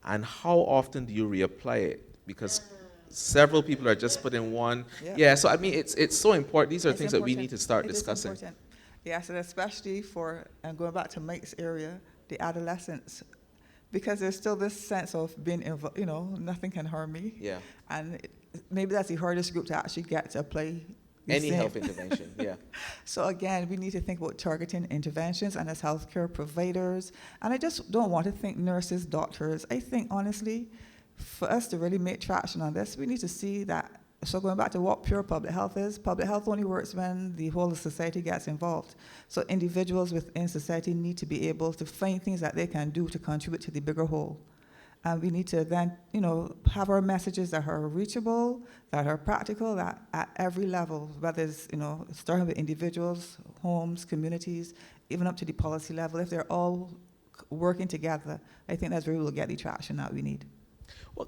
[SPEAKER 1] And how often do you reapply it? Because several people are just putting one. Yeah, so I mean, it's so important. These are things that we need to start discussing.
[SPEAKER 3] Yes, and especially for, and going back to Mike's area, the adolescents, because there's still this sense of being, nothing can harm me. Yeah. And maybe that's the hardest group to actually get to apply any health intervention, yeah. So again, we need to think about targeting interventions, and as healthcare providers, and I just don't want to think nurses, doctors. I think honestly, for us to really make traction on this, we need to see that. So going back to what pure public health is, public health only works when the whole of society gets involved. So individuals within society need to be able to find things that they can do to contribute to the bigger whole. And we need to then, have our messages that are reachable, that are practical, that at every level, whether it's, starting with individuals, homes, communities, even up to the policy level, if they're all working together, I think that's where we'll get the traction that we need.
[SPEAKER 1] Well,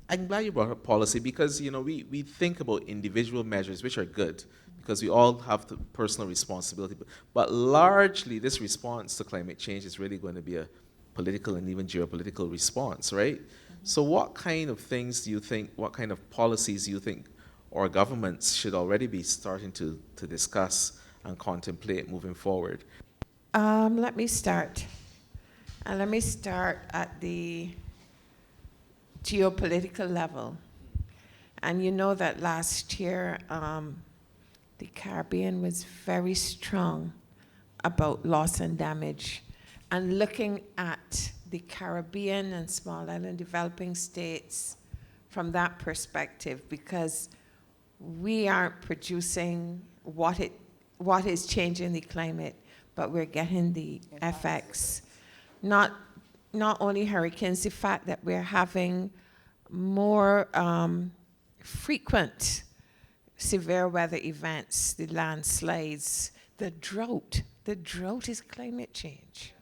[SPEAKER 1] I'm glad you brought up policy because, we think about individual measures, which are good, because we all have the personal responsibility. But largely, this response to climate change is really going to be a political and even geopolitical response, right? So what kind of things do you think, what kind of policies do you think our governments should already be starting to discuss and contemplate moving forward?
[SPEAKER 4] Let me start. And let me start at the geopolitical level. And you know that last year, the Caribbean was very strong about loss and damage. And looking at the Caribbean and small island developing states from that perspective, because we aren't producing what is changing the climate, but we're getting the effects. not only hurricanes, the fact that we're having more frequent severe weather events, the landslides, the drought. The drought is climate change.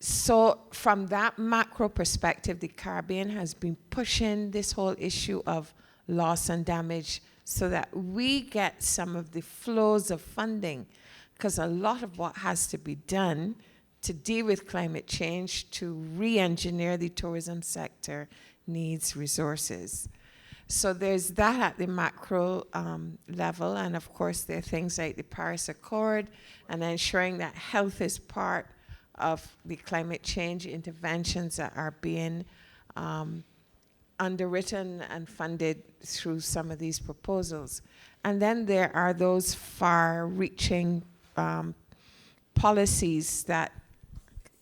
[SPEAKER 4] So from that macro perspective, the Caribbean has been pushing this whole issue of loss and damage so that we get some of the flows of funding, because a lot of what has to be done to deal with climate change, to re-engineer the tourism sector, needs resources. So there's that at the macro level, and of course there are things like the Paris Accord and ensuring that health is part of the climate change interventions that are being underwritten and funded through some of these proposals. And then there are those far-reaching policies that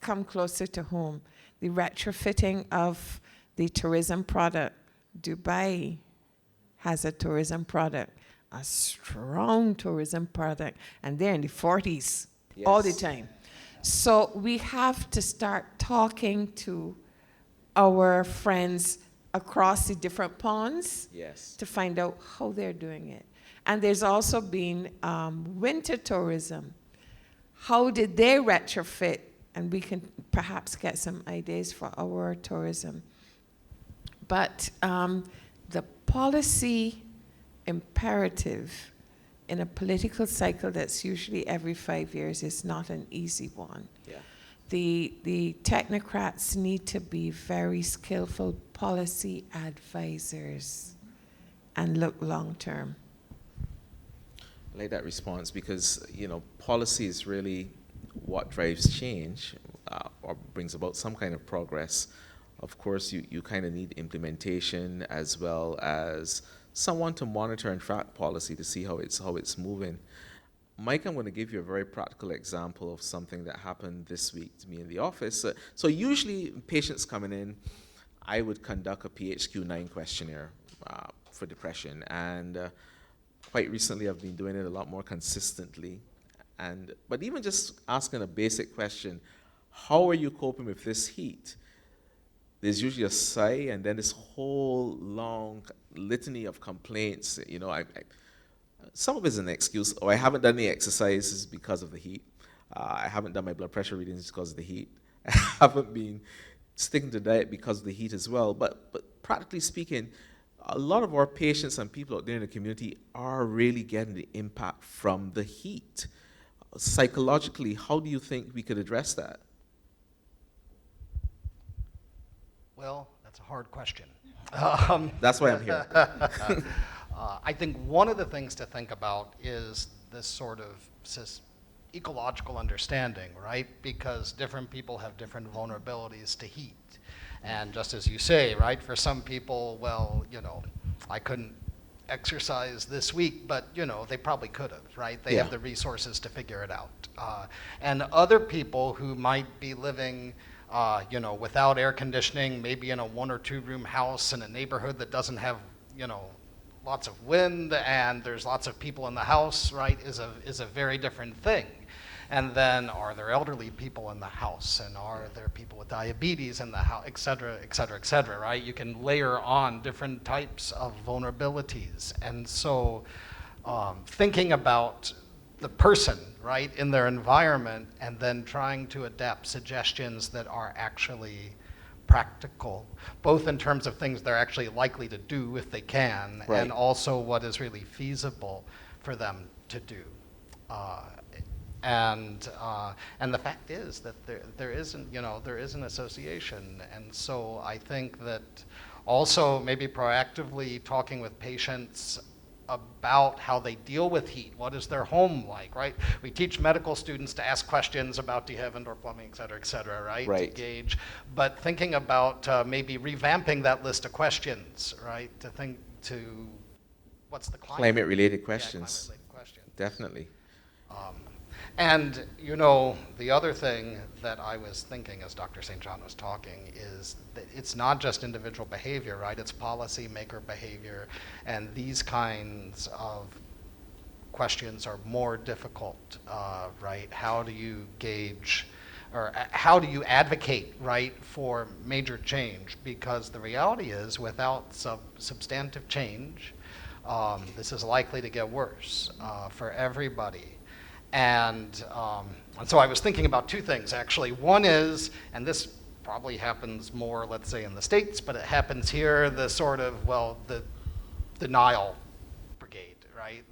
[SPEAKER 4] come closer to home. The retrofitting of the tourism product. Dubai has a tourism product, a strong tourism product, and they're in the 40s all the time. So we have to start talking to our friends across the different ponds to find out how they're doing it. And there's also been winter tourism. How did they retrofit? And we can perhaps get some ideas for our tourism. But the policy imperative in a political cycle that's usually every 5 years is not an easy one.
[SPEAKER 1] Yeah.
[SPEAKER 4] The technocrats need to be very skillful policy advisors and look long term.
[SPEAKER 1] I like that response because, you know, policy is really what drives change or brings about some kind of progress. Of course, you kind of need implementation as well as someone to monitor and track policy to see how it's moving. Mike, I'm going to give you a very practical example of something that happened this week to me in the office. So usually patients coming in, I would conduct a PHQ-9 questionnaire for depression. And quite recently, I've been doing it a lot more consistently. But even just asking a basic question, how are you coping with this heat? There's usually a sigh and then this whole long litany of complaints. You know, some of it is an excuse. I haven't done any exercises because of the heat. I haven't done my blood pressure readings because of the heat. I haven't been sticking to diet because of the heat as well. But practically speaking, a lot of our patients and people out there in the community are really getting the impact from the heat. Psychologically, how do you think we could address that?
[SPEAKER 5] Well, that's a hard question.
[SPEAKER 1] That's why I'm here.
[SPEAKER 5] I think one of the things to think about is this sort of ecological understanding, right? Because different people have different vulnerabilities to heat. And just as you say, right, for some people, well, you know, I couldn't exercise this week, but, you know, they probably could have, right? They have the resources to figure it out. And other people who might be living you know, without air conditioning, maybe in a 1 or 2 room house in a neighborhood that doesn't have, you know, lots of wind and there's lots of people in the house, right, is a very different thing. And then are there elderly people in the house, and are there people with diabetes in the house, et cetera, et cetera, et cetera, right? You can layer on different types of vulnerabilities. And so thinking about the person, right, in their environment, and then trying to adapt suggestions that are actually practical, both in terms of things they're actually likely to do if they can, and also what is really feasible for them to do. And the fact is that there isn't, you know, there is an association. And so I think that also maybe proactively talking with patients about how they deal with heat. What is their home like, right? We teach medical students to ask questions about do you have indoor plumbing, et cetera, right? To gauge. But thinking about maybe revamping that list of questions, right? To think to what's the climate?
[SPEAKER 1] Climate-related questions.
[SPEAKER 5] Yeah, climate-related questions.
[SPEAKER 1] Definitely.
[SPEAKER 5] And, you know, the other thing that I was thinking as Dr. St. John was talking is that it's not just individual behavior, right? It's policymaker behavior. And these kinds of questions are more difficult, right? How do you gauge or how do you advocate, right, for major change? Because the reality is, without substantive change, this is likely to get worse for everybody. And so I was thinking about two things, actually. One is, and this probably happens more, let's say, in the States, but it happens here, the sort of, well, the denial brigade, right?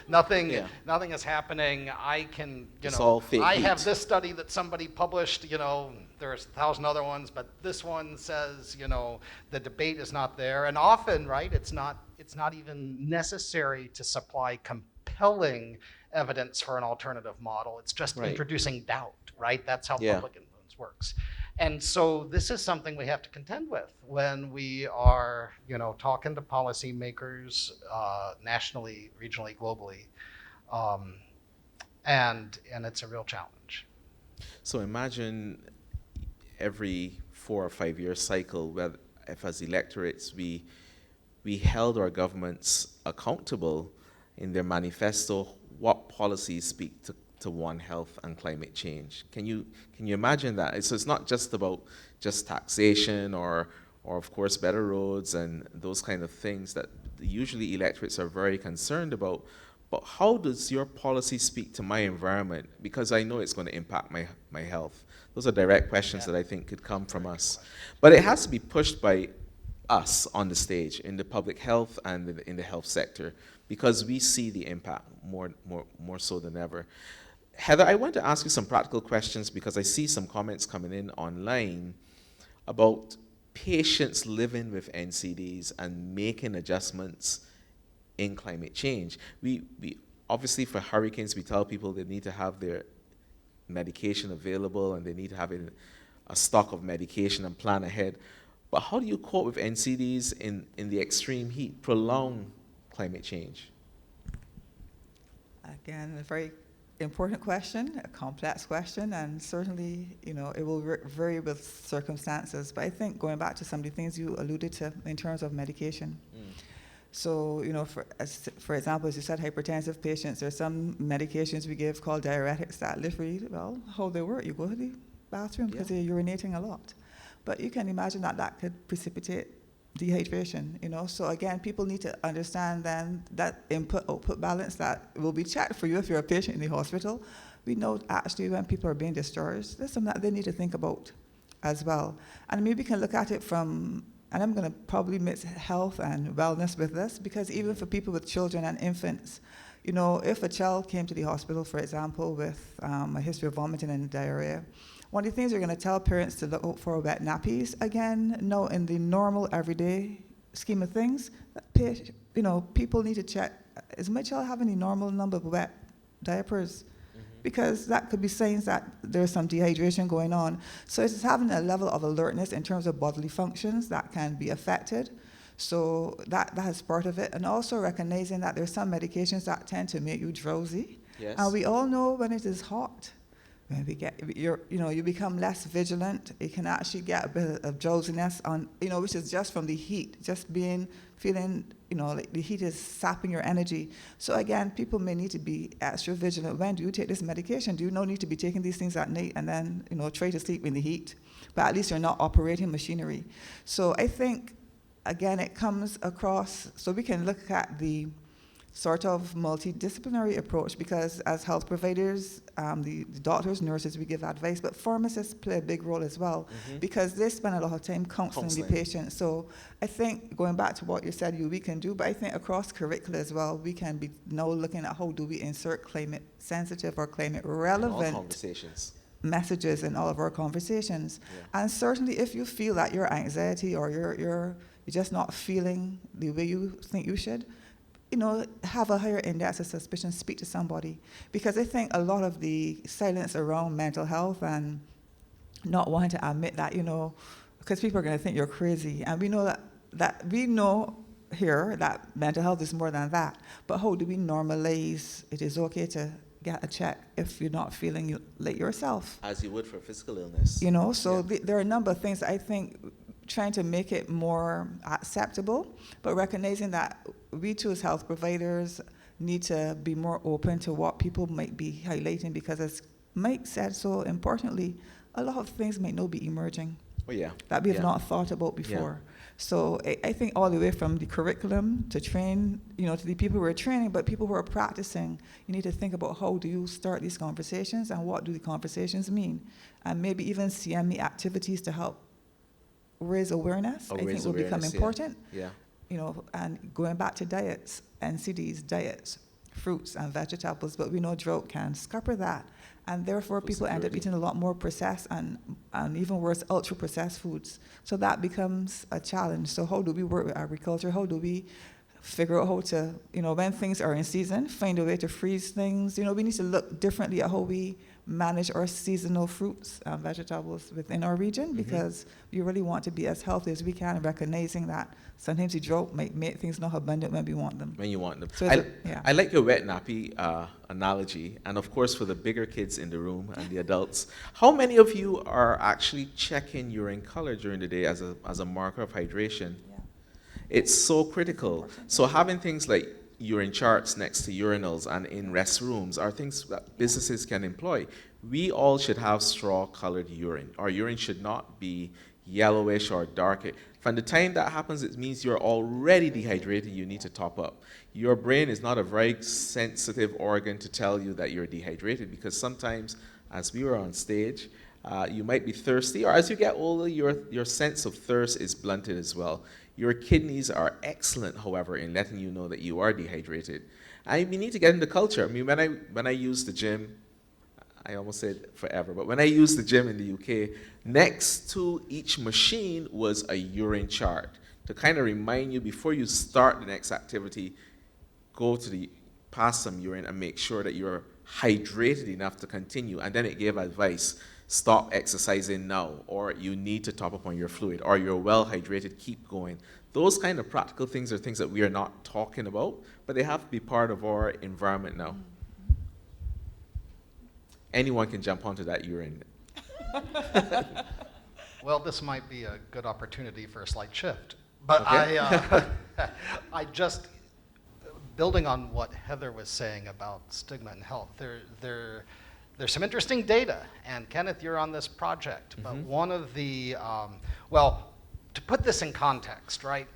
[SPEAKER 5] Nothing is happening. I can,
[SPEAKER 1] it's all fake
[SPEAKER 5] I
[SPEAKER 1] heat.
[SPEAKER 5] have this study that somebody published, there's 1,000 other ones, but this one says, the debate is not there. And often, right, it's not even necessary to supply compelling evidence for an alternative model. It's just introducing doubt, right? That's how public influence works. And so this is something we have to contend with when we are, talking to policymakers nationally, regionally, globally, and it's a real challenge.
[SPEAKER 1] So imagine every 4 or 5 year cycle, where if as electorates we held our governments accountable in their manifesto, what policies speak to One Health and climate change. Can you imagine that? So it's not just about just taxation or of course better roads and those kind of things that usually electorates are very concerned about. But how does your policy speak to my environment? Because I know it's going to impact my health. Those are direct questions that I think could come from us. But it has to be pushed by us on the stage in the public health and in the health sector, because we see the impact more so than ever. Heather, I want to ask you some practical questions because I see some comments coming in online about patients living with NCDs and making adjustments in climate change. We obviously, for hurricanes, we tell people they need to have their medication available and they need to have a stock of medication and plan ahead. But how do you cope with NCDs in the extreme heat, prolonged climate change?
[SPEAKER 3] Again, a very important question, a complex question, and certainly, it will vary with circumstances. But I think going back to some of the things you alluded to in terms of medication. So, for example, as you said, hypertensive patients, there's some medications we give called diuretics that literally, how they work, you go to the bathroom because you're urinating a lot. But you can imagine that could precipitate dehydration, So again, people need to understand then that input-output balance that will be checked for you if you're a patient in the hospital. We know actually when people are being discharged, there's something that they need to think about as well. And maybe we can look at it from, and I'm going to probably mix health and wellness with this, because even for people with children and infants, if a child came to the hospital, for example, with a history of vomiting and diarrhea, one of the things we're going to tell parents to look out for wet nappies. Again, no, in the normal, everyday scheme of things, people need to check, is my child having a normal number of wet diapers? Because that could be signs that there's some dehydration going on. So it's having a level of alertness in terms of bodily functions that can be affected. So that is part of it. And also recognizing that there's some medications that tend to make you drowsy.
[SPEAKER 1] Yes.
[SPEAKER 3] And we all know when it is hot, when you become less vigilant. It can actually get a bit of drowsiness on, which is just from the heat, just feeling, like the heat is sapping your energy. So again, people may need to be extra vigilant. When do you take this medication? Do you need to be taking these things at night and then, try to sleep in the heat? But at least you're not operating machinery. So I think, again, it comes across, so we can look at the sort of multidisciplinary approach, because as health providers, the doctors, nurses, we give advice, but pharmacists play a big role as well, because they spend a lot of time counseling the patient. So I think, going back to what you said, we can do, but I think across curricula as well, we can be now looking at how do we insert climate sensitive or climate relevant messages in all of our conversations. And certainly if you feel that your anxiety or you're just not feeling the way you think you should, have a higher index of suspicion, speak to somebody. Because I think a lot of the silence around mental health and not wanting to admit that, because people are going to think you're crazy. And we know that we know here that mental health is more than that. But how do we normalize it is okay to get a check if you're not feeling like yourself?
[SPEAKER 1] As you would for physical illness.
[SPEAKER 3] There are a number of things that I think trying to make it more acceptable, but recognizing that we too as health providers need to be more open to what people might be highlighting, because as Mike said so importantly, a lot of things may not be emerging
[SPEAKER 1] Oh, yeah.
[SPEAKER 3] that we have
[SPEAKER 1] Yeah.
[SPEAKER 3] not thought about before. So I think all the way from the curriculum to train, to the people who are training, but people who are practicing, you need to think about how do you start these conversations and what do the conversations mean? And maybe even CME activities to help raise awareness, I think will become important.
[SPEAKER 1] Yeah.
[SPEAKER 3] And going back to diets, NCDs, diets, fruits and vegetables, but we know drought can scupper that. And therefore,
[SPEAKER 1] Food
[SPEAKER 3] people end up
[SPEAKER 1] security.
[SPEAKER 3] eating a lot more processed and even worse, ultra-processed foods. So that becomes a challenge. So how do we work with agriculture? How do we figure out how to, when things are in season, find a way to freeze things? We need to look differently at how we manage our seasonal fruits and vegetables within our region, because we really want to be as healthy as we can, recognizing that sometimes the drought might make things not abundant when we want them.
[SPEAKER 1] When you want them.
[SPEAKER 3] So
[SPEAKER 1] I like your wet nappy analogy, and of course for the bigger kids in the room and the adults, how many of you are actually checking urine color during the day as a marker of hydration?
[SPEAKER 3] Yeah.
[SPEAKER 1] It's so critical. So having things like urine charts next to urinals and in restrooms are things that businesses can employ. We all should have straw-colored urine. Our urine should not be yellowish or dark. From the time that happens, it means you're already dehydrated, you need to top up. Your brain is not a very sensitive organ to tell you that you're dehydrated, because sometimes, as we were on stage, you might be thirsty, or as you get older, your sense of thirst is blunted as well. Your kidneys are excellent, however, in letting you know that you are dehydrated. And we need to get into culture. I mean, when I use the gym, I almost said forever, but when I used the gym in the UK, next to each machine was a urine chart to kind of remind you before you start the next activity, pass some urine and make sure that you're hydrated enough to continue. And then it gave advice: stop exercising now, or you need to top up on your fluid, or you're well hydrated, keep going. Those kind of practical things are things that we are not talking about, but they have to be part of our environment now. Anyone can jump onto that urine.
[SPEAKER 5] Well, this might be a good opportunity for a slight shift. But
[SPEAKER 1] Okay.
[SPEAKER 5] I just, building on what Heather was saying about stigma and health, there's some interesting data. And Kenneth, you're on this project. But one of the, to put this in context, right?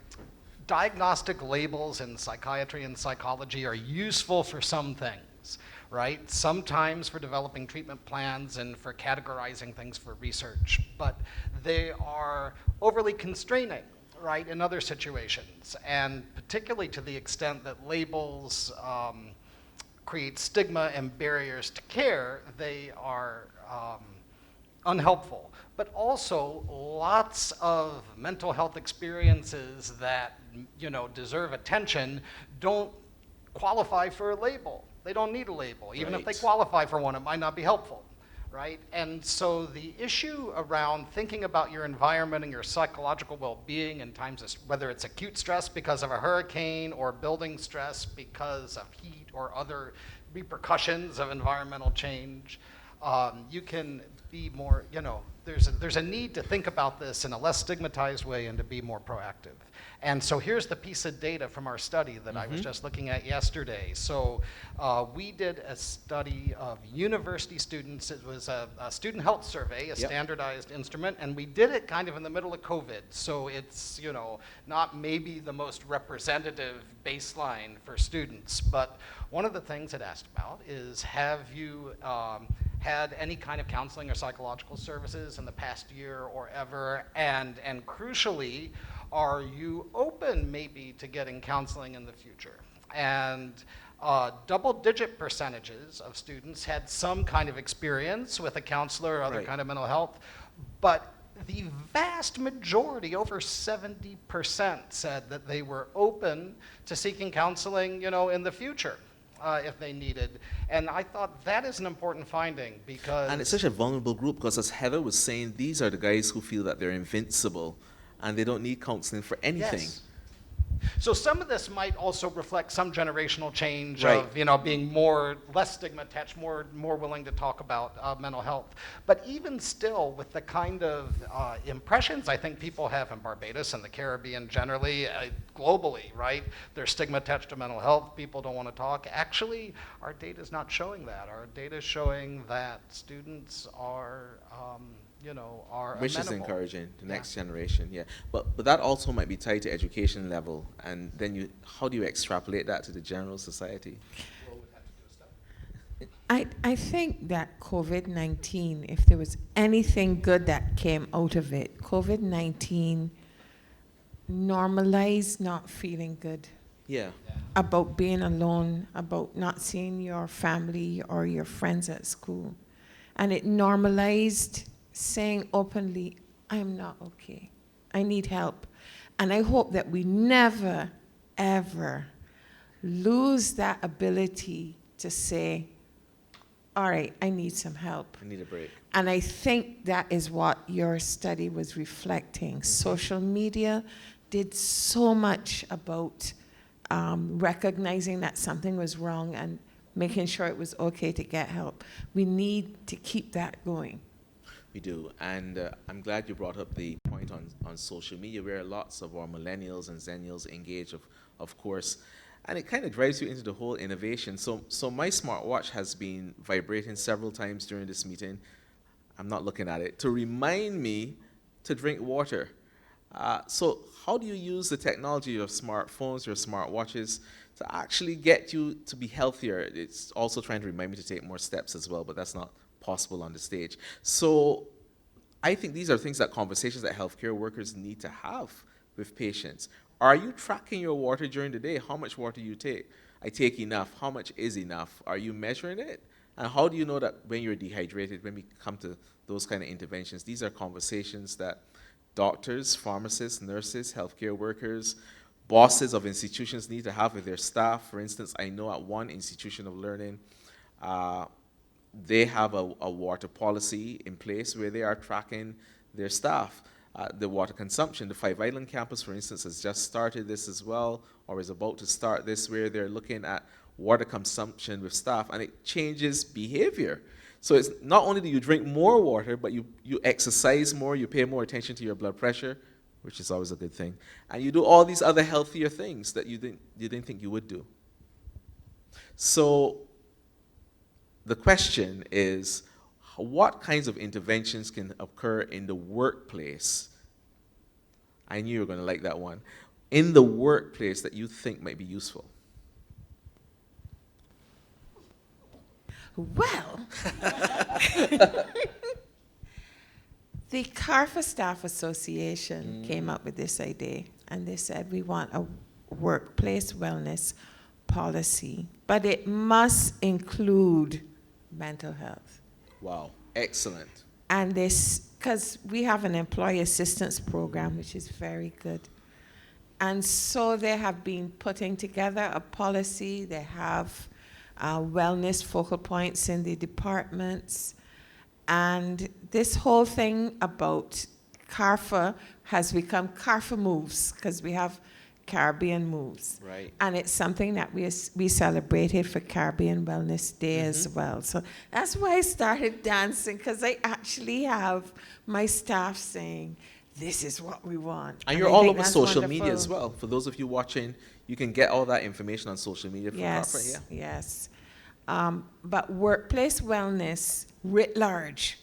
[SPEAKER 5] Diagnostic labels in psychiatry and psychology are useful for some things, right? Sometimes for developing treatment plans and for categorizing things for research, but they are overly constraining, right, in other situations. And particularly to the extent that labels create stigma and barriers to care, they are unhelpful. But also lots of mental health experiences that, deserve attention don't qualify for a label. They don't need a label. Even if they qualify for one, it might not be helpful, right? And so the issue around thinking about your environment and your psychological well-being in times of, whether it's acute stress because of a hurricane or building stress because of heat or other repercussions of environmental change, you can be more, there's a need to think about this in a less stigmatized way and to be more proactive. And so here's the piece of data from our study that I was just looking at yesterday. So we did a study of university students. It was a student health survey, a standardized instrument, and we did it kind of in the middle of COVID. So it's, not maybe the most representative baseline for students. But one of the things it asked about is, have you had any kind of counseling or psychological services in the past year or ever? And crucially, are you open maybe to getting counseling in the future? And double-digit percentages of students had some kind of experience with a counselor or other kind of mental health, but the vast majority, over 70%, said that they were open to seeking counseling, in the future. If they needed. And I thought that is an important finding, because...
[SPEAKER 1] And it's such a vulnerable group, because as Heather was saying, these are the guys who feel that they're invincible and they don't need counseling for anything.
[SPEAKER 5] Yes. So some of this might also reflect some generational change
[SPEAKER 1] Right.
[SPEAKER 5] of, being less stigma attached, more willing to talk about mental health. But even still, with the kind of impressions I think people have in Barbados and the Caribbean generally, globally, right? There's stigma attached to mental health. People don't want to talk. Actually, our data is not showing that. Our data is showing that students are are
[SPEAKER 1] Which is
[SPEAKER 5] amenable.
[SPEAKER 1] encouraging, the next generation, yeah. But that also might be tied to education level, and then how do you extrapolate that to the general society?
[SPEAKER 5] Well, we'd have to do a study.
[SPEAKER 4] I think that COVID-19, if there was anything good that came out of it, COVID-19 normalized not feeling good
[SPEAKER 1] Yeah.
[SPEAKER 4] about being alone, about not seeing your family or your friends at school. And it normalized saying openly, I'm not okay. I need help. And I hope that we never, ever lose that ability to say, all right, I need some help.
[SPEAKER 1] I need a break.
[SPEAKER 4] And I think that is what your study was reflecting. Social media did so much about recognizing that something was wrong and making sure it was okay to get help. We need to keep that going.
[SPEAKER 1] We do, and I'm glad you brought up the point on social media, where lots of our millennials and zennials engage, of course, and it kind of drives you into the whole innovation. So my smartwatch has been vibrating several times during this meeting. I'm not looking at it, to remind me to drink water. So how do you use the technology of smartphones, your smartwatches, to actually get you to be healthier? It's also trying to remind me to take more steps as well, but that's not possible on the stage. So I think these are things conversations that healthcare workers need to have with patients. Are you tracking your water during the day? How much water you take? I take enough. How much is enough? Are you measuring it? And how do you know that when you're dehydrated, when we come to those kind of interventions? These are conversations that doctors, pharmacists, nurses, healthcare workers, bosses of institutions need to have with their staff. For instance, I know at one institution of learning, they have a water policy in place where they are tracking their staff. The water consumption. The Five Island campus, for instance, has just started this as well, or is about to start this, where they're looking at water consumption with staff, and it changes behavior. So it's not only do you drink more water, but you exercise more, you pay more attention to your blood pressure, which is always a good thing, and you do all these other healthier things that you didn't think you would do. So the question is, what kinds of interventions can occur in the workplace? I knew you were going to like that one. In the workplace that you think might be useful.
[SPEAKER 4] Well, the CARPHA Staff Association came up with this idea, and they said we want a workplace wellness policy, but it must include mental health.
[SPEAKER 1] Wow, excellent.
[SPEAKER 4] And this, because we have an employee assistance program, which is very good. And so they have been putting together a policy. They have wellness focal points in the departments. And this whole thing about CARPHA has become CARPHA Moves, because we have Caribbean Moves.
[SPEAKER 1] Right.
[SPEAKER 4] And it's something that we celebrated for Caribbean Wellness Day as well. So that's why I started dancing, because I actually have my staff saying, this is what we want.
[SPEAKER 1] And you're
[SPEAKER 4] I
[SPEAKER 1] all
[SPEAKER 4] think
[SPEAKER 1] over
[SPEAKER 4] that's
[SPEAKER 1] social media
[SPEAKER 4] wonderful.
[SPEAKER 1] as well. For those of you watching, you can get all that information on social media from
[SPEAKER 4] Yes,
[SPEAKER 1] CARPHA, yeah.
[SPEAKER 4] yes. But workplace wellness writ large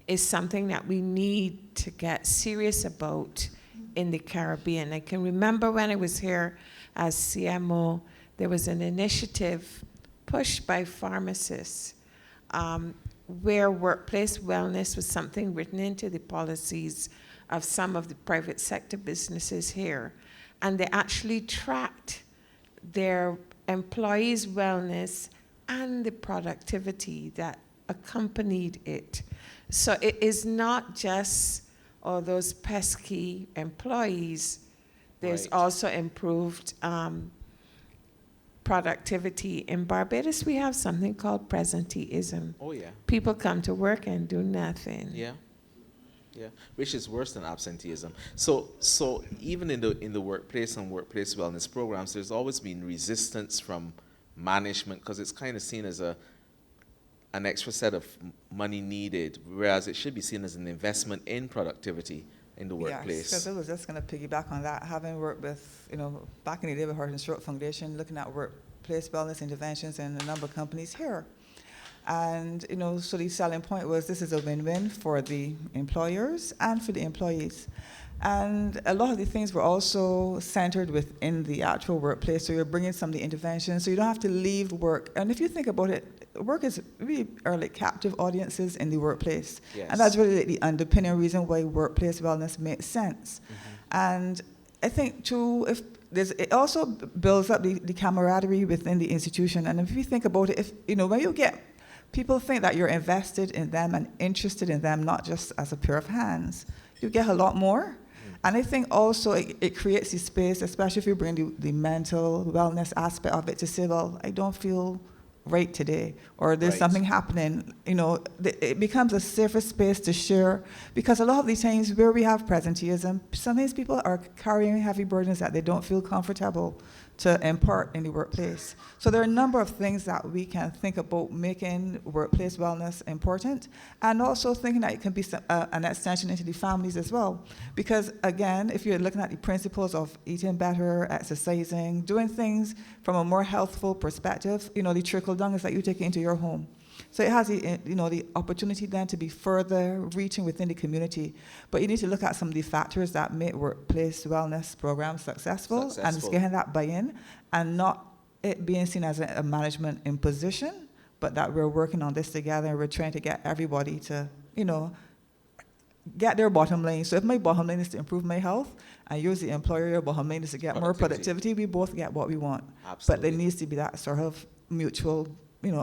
[SPEAKER 4] is something that we need to get serious about in the Caribbean. I can remember when I was here as CMO, there was an initiative pushed by pharmacists where workplace wellness was something written into the policies of some of the private sector businesses here. And they actually tracked their employees' wellness and the productivity that accompanied it. So it is not just those pesky employees. There's
[SPEAKER 1] Right.
[SPEAKER 4] also improved productivity. In Barbados, we have something called presenteeism.
[SPEAKER 1] Oh, yeah.
[SPEAKER 4] People come to work and do nothing.
[SPEAKER 1] Yeah. Yeah, which is worse than absenteeism. So even in the workplace and workplace wellness programs, there's always been resistance from management, because it's kind of seen as an extra set of money needed, whereas it should be seen as an investment in productivity in the workplace.
[SPEAKER 3] Yes, because I was just going to piggyback on that. Having worked with, back in the day with Heart and Stroke Foundation, looking at workplace wellness interventions in a number of companies here. And, so the selling point was this is a win-win for the employers and for the employees. And a lot of the things were also centered within the actual workplace. So you're bringing some of the interventions, so you don't have to leave work. And if you think about it, work is really are like captive audiences in the workplace.
[SPEAKER 1] Yes.
[SPEAKER 3] And that's really the underpinning reason why workplace wellness makes sense. And I think, too, it also builds up the camaraderie within the institution. And if you think about it, when you get people think that you're invested in them and interested in them, not just as a pair of hands, you get a lot more. And I think also it creates the space, especially if you bring the mental wellness aspect of it to say, well, I don't feel right today, or there's something happening. It becomes a safer space to share, because a lot of these times where we have presenteeism, sometimes people are carrying heavy burdens that they don't feel comfortable to impart in the workplace. So there are a number of things that we can think about making workplace wellness important, and also thinking that it can be an extension into the families as well. Because again, if you're looking at the principles of eating better, exercising, doing things from a more healthful perspective, the trickle down is that you take it into your home. So it has the opportunity then to be further reaching within the community. But you need to look at some of the factors that make workplace wellness programs successful. And it's getting that buy-in, and not it being seen as a management imposition, but that we're working on this together, and we're trying to get everybody to, get their bottom line. So if my bottom line is to improve my health, and yours, the employer, your bottom line is to get more productivity, we both get what we want.
[SPEAKER 1] Absolutely.
[SPEAKER 3] But there needs to be that sort of mutual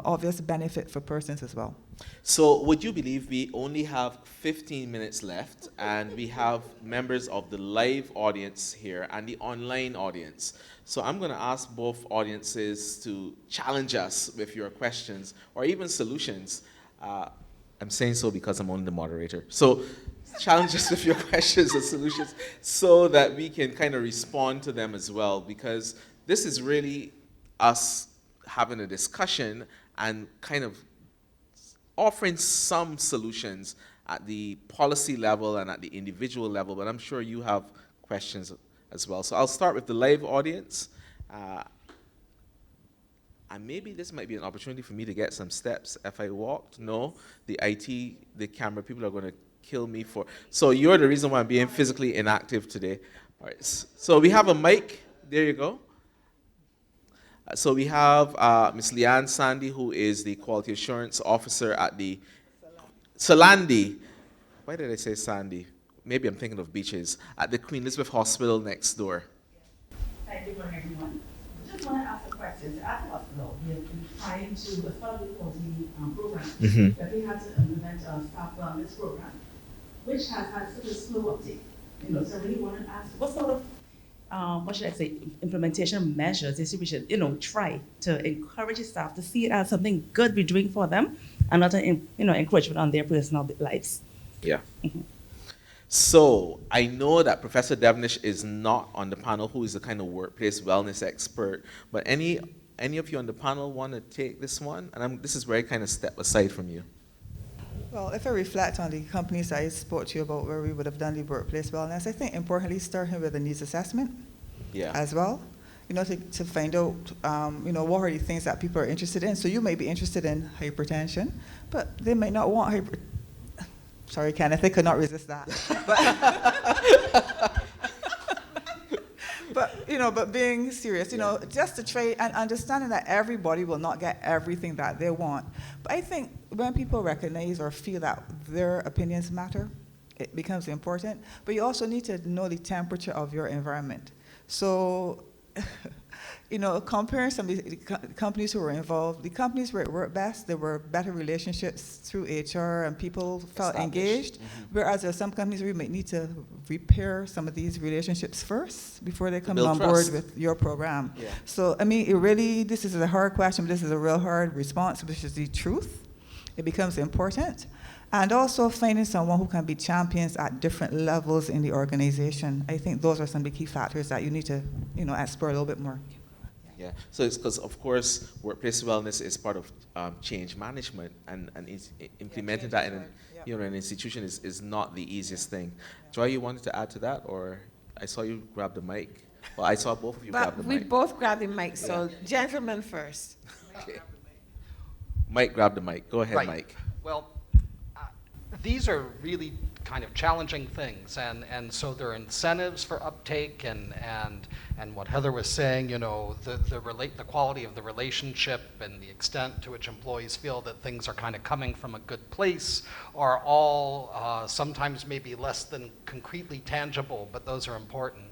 [SPEAKER 3] obvious benefit for persons as well.
[SPEAKER 1] So would you believe we only have 15 minutes left, and we have members of the live audience here and the online audience. So I'm going to ask both audiences to challenge us with your questions or even solutions. I'm saying so because I'm only the moderator. So challenge us with your questions and solutions so that we can kind of respond to them as well, because this is really us having a discussion and kind of offering some solutions at the policy level and at the individual level, but I'm sure you have questions as well. So I'll start with the live audience. And maybe this might be an opportunity for me to get some steps if I walked. No, the camera people are going to kill me for. So you're the reason why I'm being physically inactive today. All right, so we have a mic. There you go. So we have Ms. Leanne Sandy, who is the Quality Assurance Officer at the Solandi. Why did I say Sandy? Maybe I'm thinking of beaches. At the Queen Elizabeth Hospital next door.
[SPEAKER 6] Thank you for everyone. I just want to ask a question. At the hospital, we have been trying to, as part of the quality program, that we had to implement a staff wellness program, which has had such a slow uptake. So I really want to ask, what sort of what should I say, implementation measures is we should, try to encourage the staff to see it as something good we're doing for them, and not an, encroachment on their personal lives.
[SPEAKER 1] Yeah. So I know that Professor Devenish is not on the panel, who is the kind of workplace wellness expert, but any of you on the panel want to take this one? And this is where I kind of step aside from you.
[SPEAKER 3] Well, if I reflect on the companies I spoke to you about where we would have done the workplace wellness, I think importantly starting with a needs assessment as well, to find out, what are the things that people are interested in. So you may be interested in hypertension, but they might not want Sorry, Kenneth, I could not resist that. But being serious, just to try and understanding that everybody will not get everything that they want. But I think when people recognize or feel that their opinions matter, it becomes important. But you also need to know the temperature of your environment. So, comparing some of the companies who were involved, the companies where it worked best, there were better relationships through HR and people felt engaged, whereas there are some companies where you might need to repair some of these relationships first before they come on board with your program. Yeah. So, this is a hard question, but this is a real hard response, which is the truth. It becomes important. And also finding someone who can be champions at different levels in the organization. I think those are some of the key factors that you need to, explore a little bit more.
[SPEAKER 1] Yeah, so it's because, of course, workplace wellness is part of change management, and implementing that in an institution is not the easiest thing. Joy, you wanted to add to that, or I saw you grab the mic. Well, I saw both of you grab the mic.
[SPEAKER 4] We both grabbed the mic, so gentlemen first.
[SPEAKER 1] Okay. Mike, grab the mic. Go ahead,
[SPEAKER 5] Right.
[SPEAKER 1] Mike.
[SPEAKER 5] Well, these are really kind of challenging things, and so there are incentives for uptake, and what Heather was saying, you know, the quality of the relationship and the extent to which employees feel that things are kind of coming from a good place are all sometimes maybe less than concretely tangible, but those are important.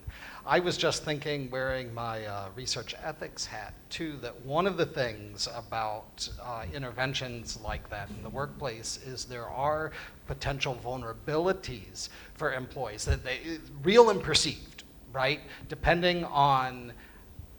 [SPEAKER 5] I was just thinking, wearing my research ethics hat too, that one of the things about interventions like that in the workplace is there are potential vulnerabilities for employees, that real and perceived, right? Depending on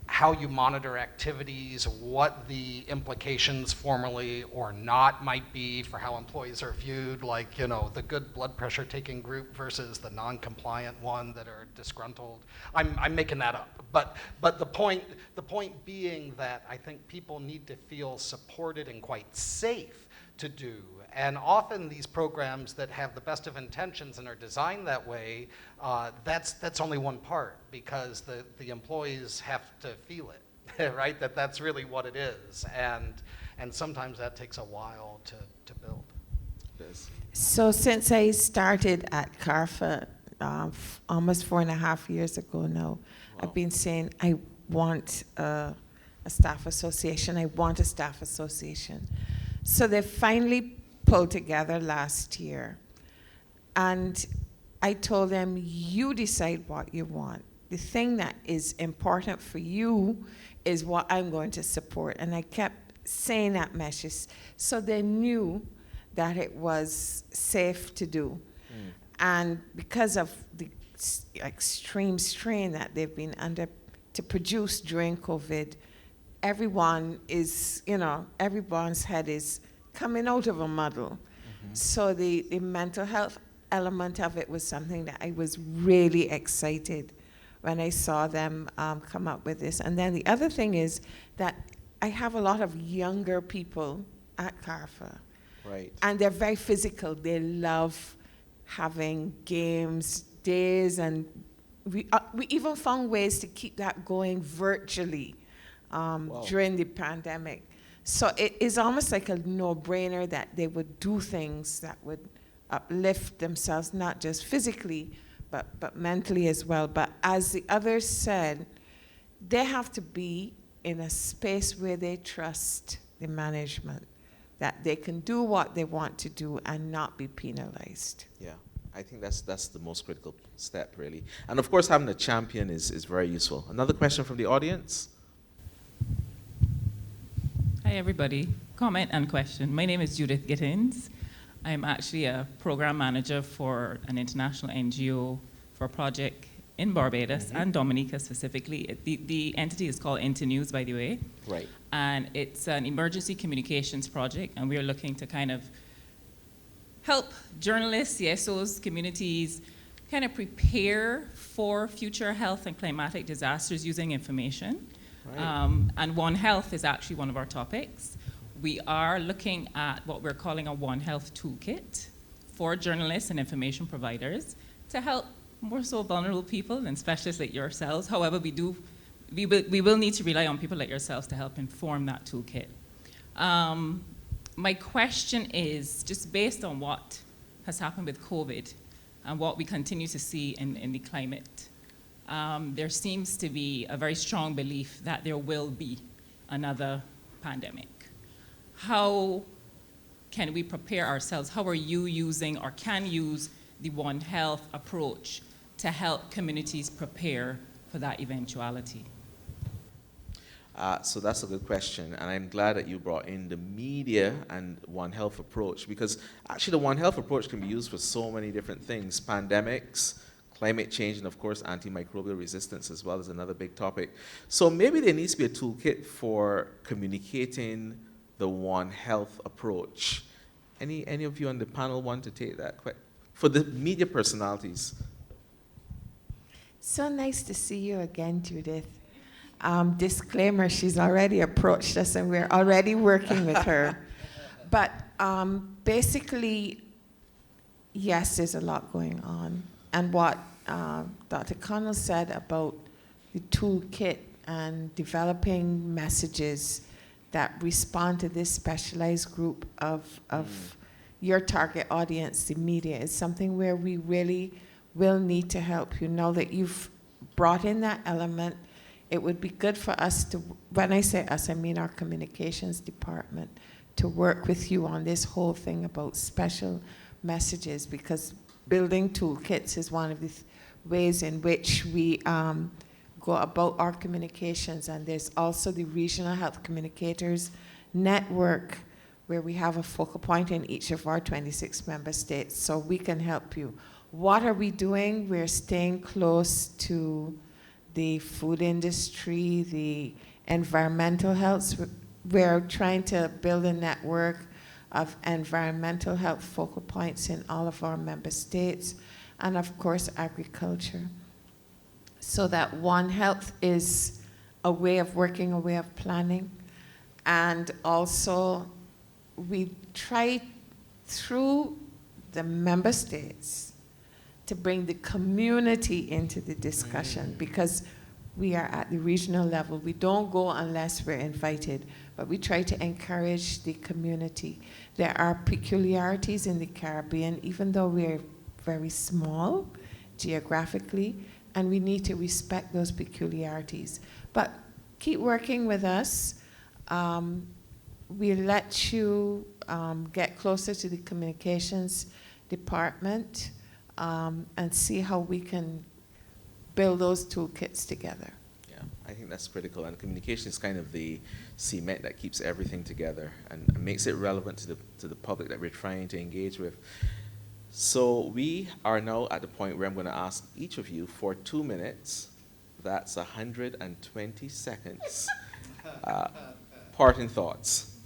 [SPEAKER 5] how you monitor activities, what the implications formally or not might be for how employees are viewed, like, you know, the good blood pressure taking group versus the non-compliant one that are disgruntled. I'm making that up, but the point being that I think people need to feel supported and quite safe to do. And often these programs that have the best of intentions and are designed that way, that's only one part, because the employees have to feel it, right? That's really what it is, and sometimes that takes a while to build.
[SPEAKER 4] So since I started at CARPHA almost 4.5 years ago now, I've been saying I want a staff association. I want a staff association. So they finally pulled together last year, and I told them, you decide what you want. The thing that is important for you is what I'm going to support. And I kept saying that message so they knew that it was safe to do. And because of the extreme strain that they've been under to produce during COVID, everyone is, you know, everyone's head is coming out of a muddle. So the mental health element of it was something that I was really excited when I saw them come up with this. And then the other thing is that I have a lot of younger people at CARPHA.
[SPEAKER 1] Right.
[SPEAKER 4] And they're very physical. They love having games, days, and we even found ways to keep that going virtually during the pandemic. So it is almost like a no-brainer that they would do things that would uplift themselves, not just physically, but mentally as well. But as the others said, they have to be in a space where they trust the management, that they can do what they want to do and not be penalized.
[SPEAKER 1] Yeah, I think that's the most critical step, really. And of course, having a champion is very useful. Another question from the audience?
[SPEAKER 7] Hi, everybody. Comment and question. My name is Judith Gittins. I'm actually a program manager for an international NGO for a project in Barbados and Dominica specifically. The entity is called Internews, by the way.
[SPEAKER 1] Right.
[SPEAKER 7] And it's an emergency communications project, and we're looking to kind of help journalists, CSOs, communities kind of prepare for future health and climatic disasters using information. Right. And One Health is actually one of our topics. We are looking at what we're calling a One Health toolkit for journalists and information providers to help more so vulnerable people and specialists like yourselves. However, we will need to rely on people like yourselves to help inform that toolkit. My question is, just based on what has happened with COVID and what we continue to see in the climate, there seems to be a very strong belief that there will be another pandemic. How can we prepare ourselves? How are you using or can use the One Health approach to help communities prepare for that eventuality?
[SPEAKER 1] So that's a good question, and I'm glad that you brought in the media and One Health approach, because actually the One Health approach can be used for so many different things. Pandemics, climate change, and of course antimicrobial resistance as well is another big topic. So maybe there needs to be a toolkit for communicating the One Health approach. Any of you on the panel want to take that for the media personalities?
[SPEAKER 4] So nice to see you again, Judith. Disclaimer, she's already approached us and we're already working with her. But basically, yes, there's a lot going on. And what Dr. Connell said about the toolkit and developing messages that respond to this specialized group of your target audience, the media, is something where we really will need to help you. Now that you've brought in that element, it would be good for us to, when I say us, I mean our communications department, to work with you on this whole thing about special messages, because building toolkits is one of the ways in which we go about our communications. And there's also the Regional Health Communicators Network, where we have a focal point in each of our 26 member states, so we can help you. What are we doing? We're staying close to the food industry, the environmental health. We're trying to build a network of environmental health focal points in all of our member states, and of course agriculture. So that One Health is a way of working, a way of planning, and also we try through the member states to bring the community into the discussion, because we are at the regional level. We don't go unless we're invited, but we try to encourage the community. There are peculiarities in the Caribbean, even though we're very small geographically, and we need to respect those peculiarities. But keep working with us. We'll let you get closer to the communications department and see how we can build those toolkits together.
[SPEAKER 1] Yeah, I think that's critical, and communication is kind of the cement that keeps everything together and makes it relevant to the public that we're trying to engage with. So we are now at the point where I'm going to ask each of you for 2 minutes. That's 120 seconds. Parting thoughts.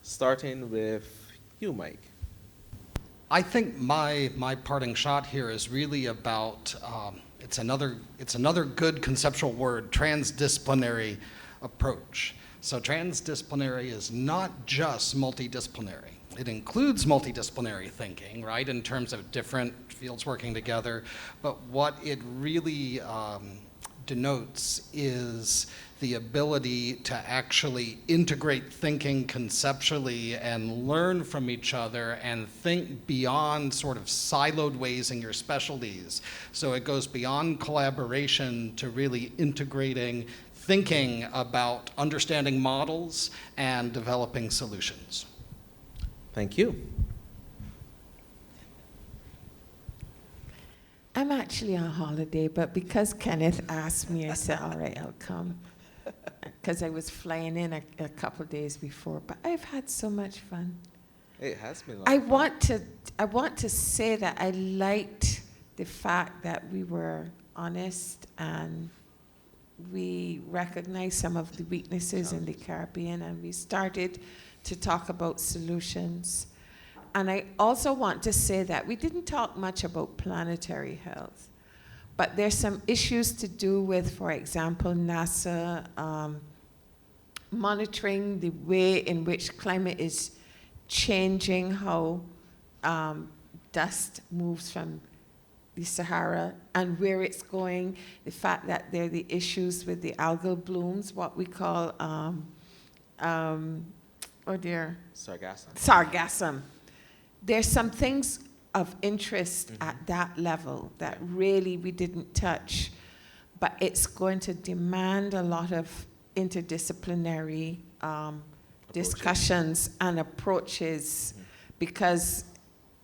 [SPEAKER 1] Starting with you, Mike.
[SPEAKER 5] I think my parting shot here is really about, it's another good conceptual word, transdisciplinary approach. So transdisciplinary is not just multidisciplinary. It includes multidisciplinary thinking, right, in terms of different fields working together. But what it really denotes is the ability to actually integrate thinking conceptually and learn from each other and think beyond sort of siloed ways in your specialties. So it goes beyond collaboration to really integrating thinking about understanding models and developing solutions.
[SPEAKER 1] Thank you.
[SPEAKER 4] I'm actually on holiday, but because Kenneth asked me, I said, all right, I'll come. Because I was flying in a couple of days before, but I've had so much fun.
[SPEAKER 1] It has been a lot
[SPEAKER 4] I
[SPEAKER 1] of fun.
[SPEAKER 4] want to say that I liked the fact that we were honest and we recognized some of the weaknesses in the Caribbean, and we started to talk about solutions. And I also want to say that we didn't talk much about planetary health, but there's some issues to do with, for example, NASA monitoring the way in which climate is changing, how dust moves from the Sahara and where it's going, the fact that there are the issues with the algal blooms, what we call, sargassum. There's some things of interest at that level that really we didn't touch, but it's going to demand a lot of interdisciplinary discussions and approaches, because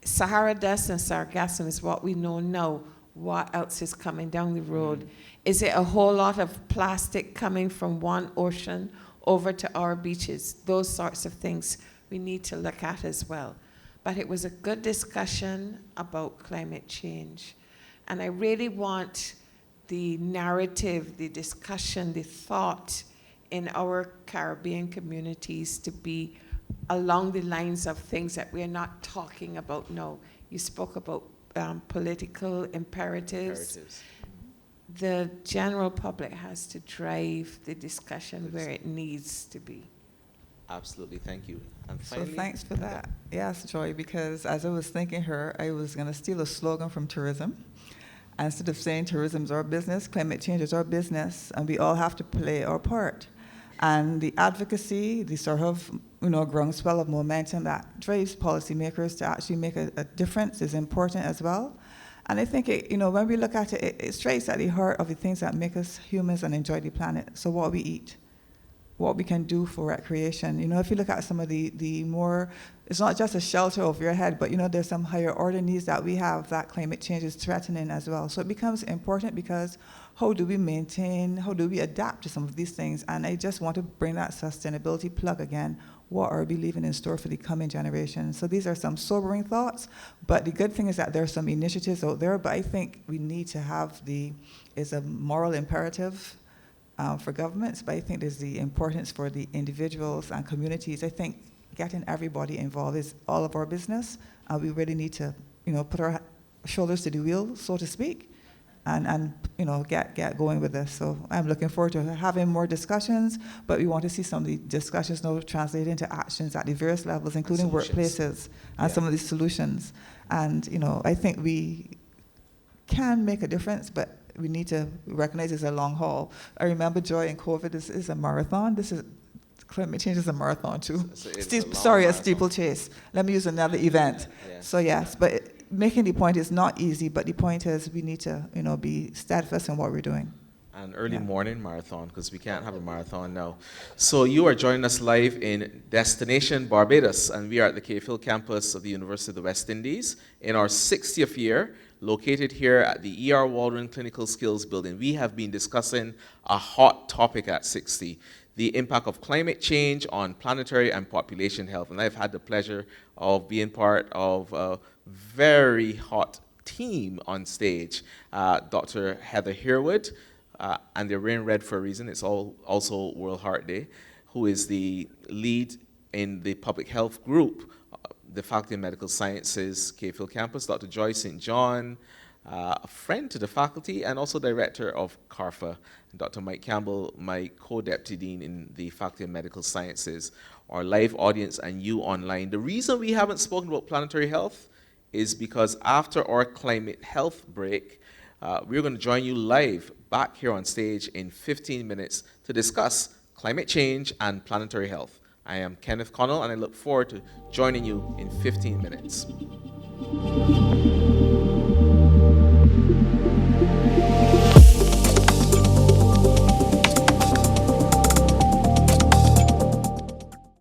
[SPEAKER 4] Sahara dust and sargassum is what we know now. What else is coming down the road? Is it a whole lot of plastic coming from one ocean over to our beaches? Those sorts of things we need to look at as well. But it was a good discussion about climate change. And I really want the narrative, the discussion, the thought in our Caribbean communities to be along the lines of things that we're not talking about now. You spoke about political imperatives. The general public has to drive the discussion where it needs to be.
[SPEAKER 1] Absolutely, thank you. And
[SPEAKER 3] So
[SPEAKER 1] finally,
[SPEAKER 3] thanks for that. Yes, Joy, because as I was thinking here, I was going to steal a slogan from tourism. Instead of saying tourism is our business, climate change is our business, and we all have to play our part. And the advocacy, the sort of groundswell of momentum that drives policymakers to actually make a difference is important as well. And I think when we look at it, it strikes at the heart of the things that make us humans and enjoy the planet. So what we eat, what we can do for recreation. If you look at some of the more, it's not just a shelter over your head, but there's some higher order needs that we have that climate change is threatening as well. So it becomes important because how do we maintain, how do we adapt to some of these things? And I just want to bring that sustainability plug again. What are we leaving in store for the coming generation? So these are some sobering thoughts, but the good thing is that there are some initiatives out there, but I think we need to have it's a moral imperative for governments, but I think there's the importance for the individuals and communities. I think getting everybody involved is all of our business, and we really need to, put our shoulders to the wheel, so to speak, and get going with this. So I'm looking forward to having more discussions, but we want to see some of the discussions now translate into actions at the various levels, including workplaces, and some of these solutions. And I think we can make a difference, but we need to recognize it's a long haul. I remember, Joy, in COVID, this is a marathon. Climate change is a marathon too. A steeplechase. Let me use another event. Yeah. So yes, but making the point is not easy, but the point is we need to, be steadfast in what we're doing.
[SPEAKER 1] An early morning marathon, because we can't have a marathon now. So you are joining us live in Destination Barbados, and we are at the Campbell campus of the University of the West Indies in our 60th year, located here at the E.R. Waldron Clinical Skills Building. We have been discussing a hot topic at 60, the impact of climate change on planetary and population health. And I've had the pleasure of being part of a very hot team on stage. Dr. Heather Harewood, and they're wearing red for a reason. It's also World Heart Day, who is the lead in the public health group, the Faculty of Medical Sciences, Campbell campus, Dr. Joy St. John, a friend to the faculty and also director of CARPHA, and Dr. Mike Campbell, my co-deputy dean in the Faculty of Medical Sciences, our live audience and you online. The reason we haven't spoken about planetary health is because after our climate health break, we're going to join you live back here on stage in 15 minutes to discuss climate change and planetary health. I am Kenneth Connell, and I look forward to joining you in 15 minutes.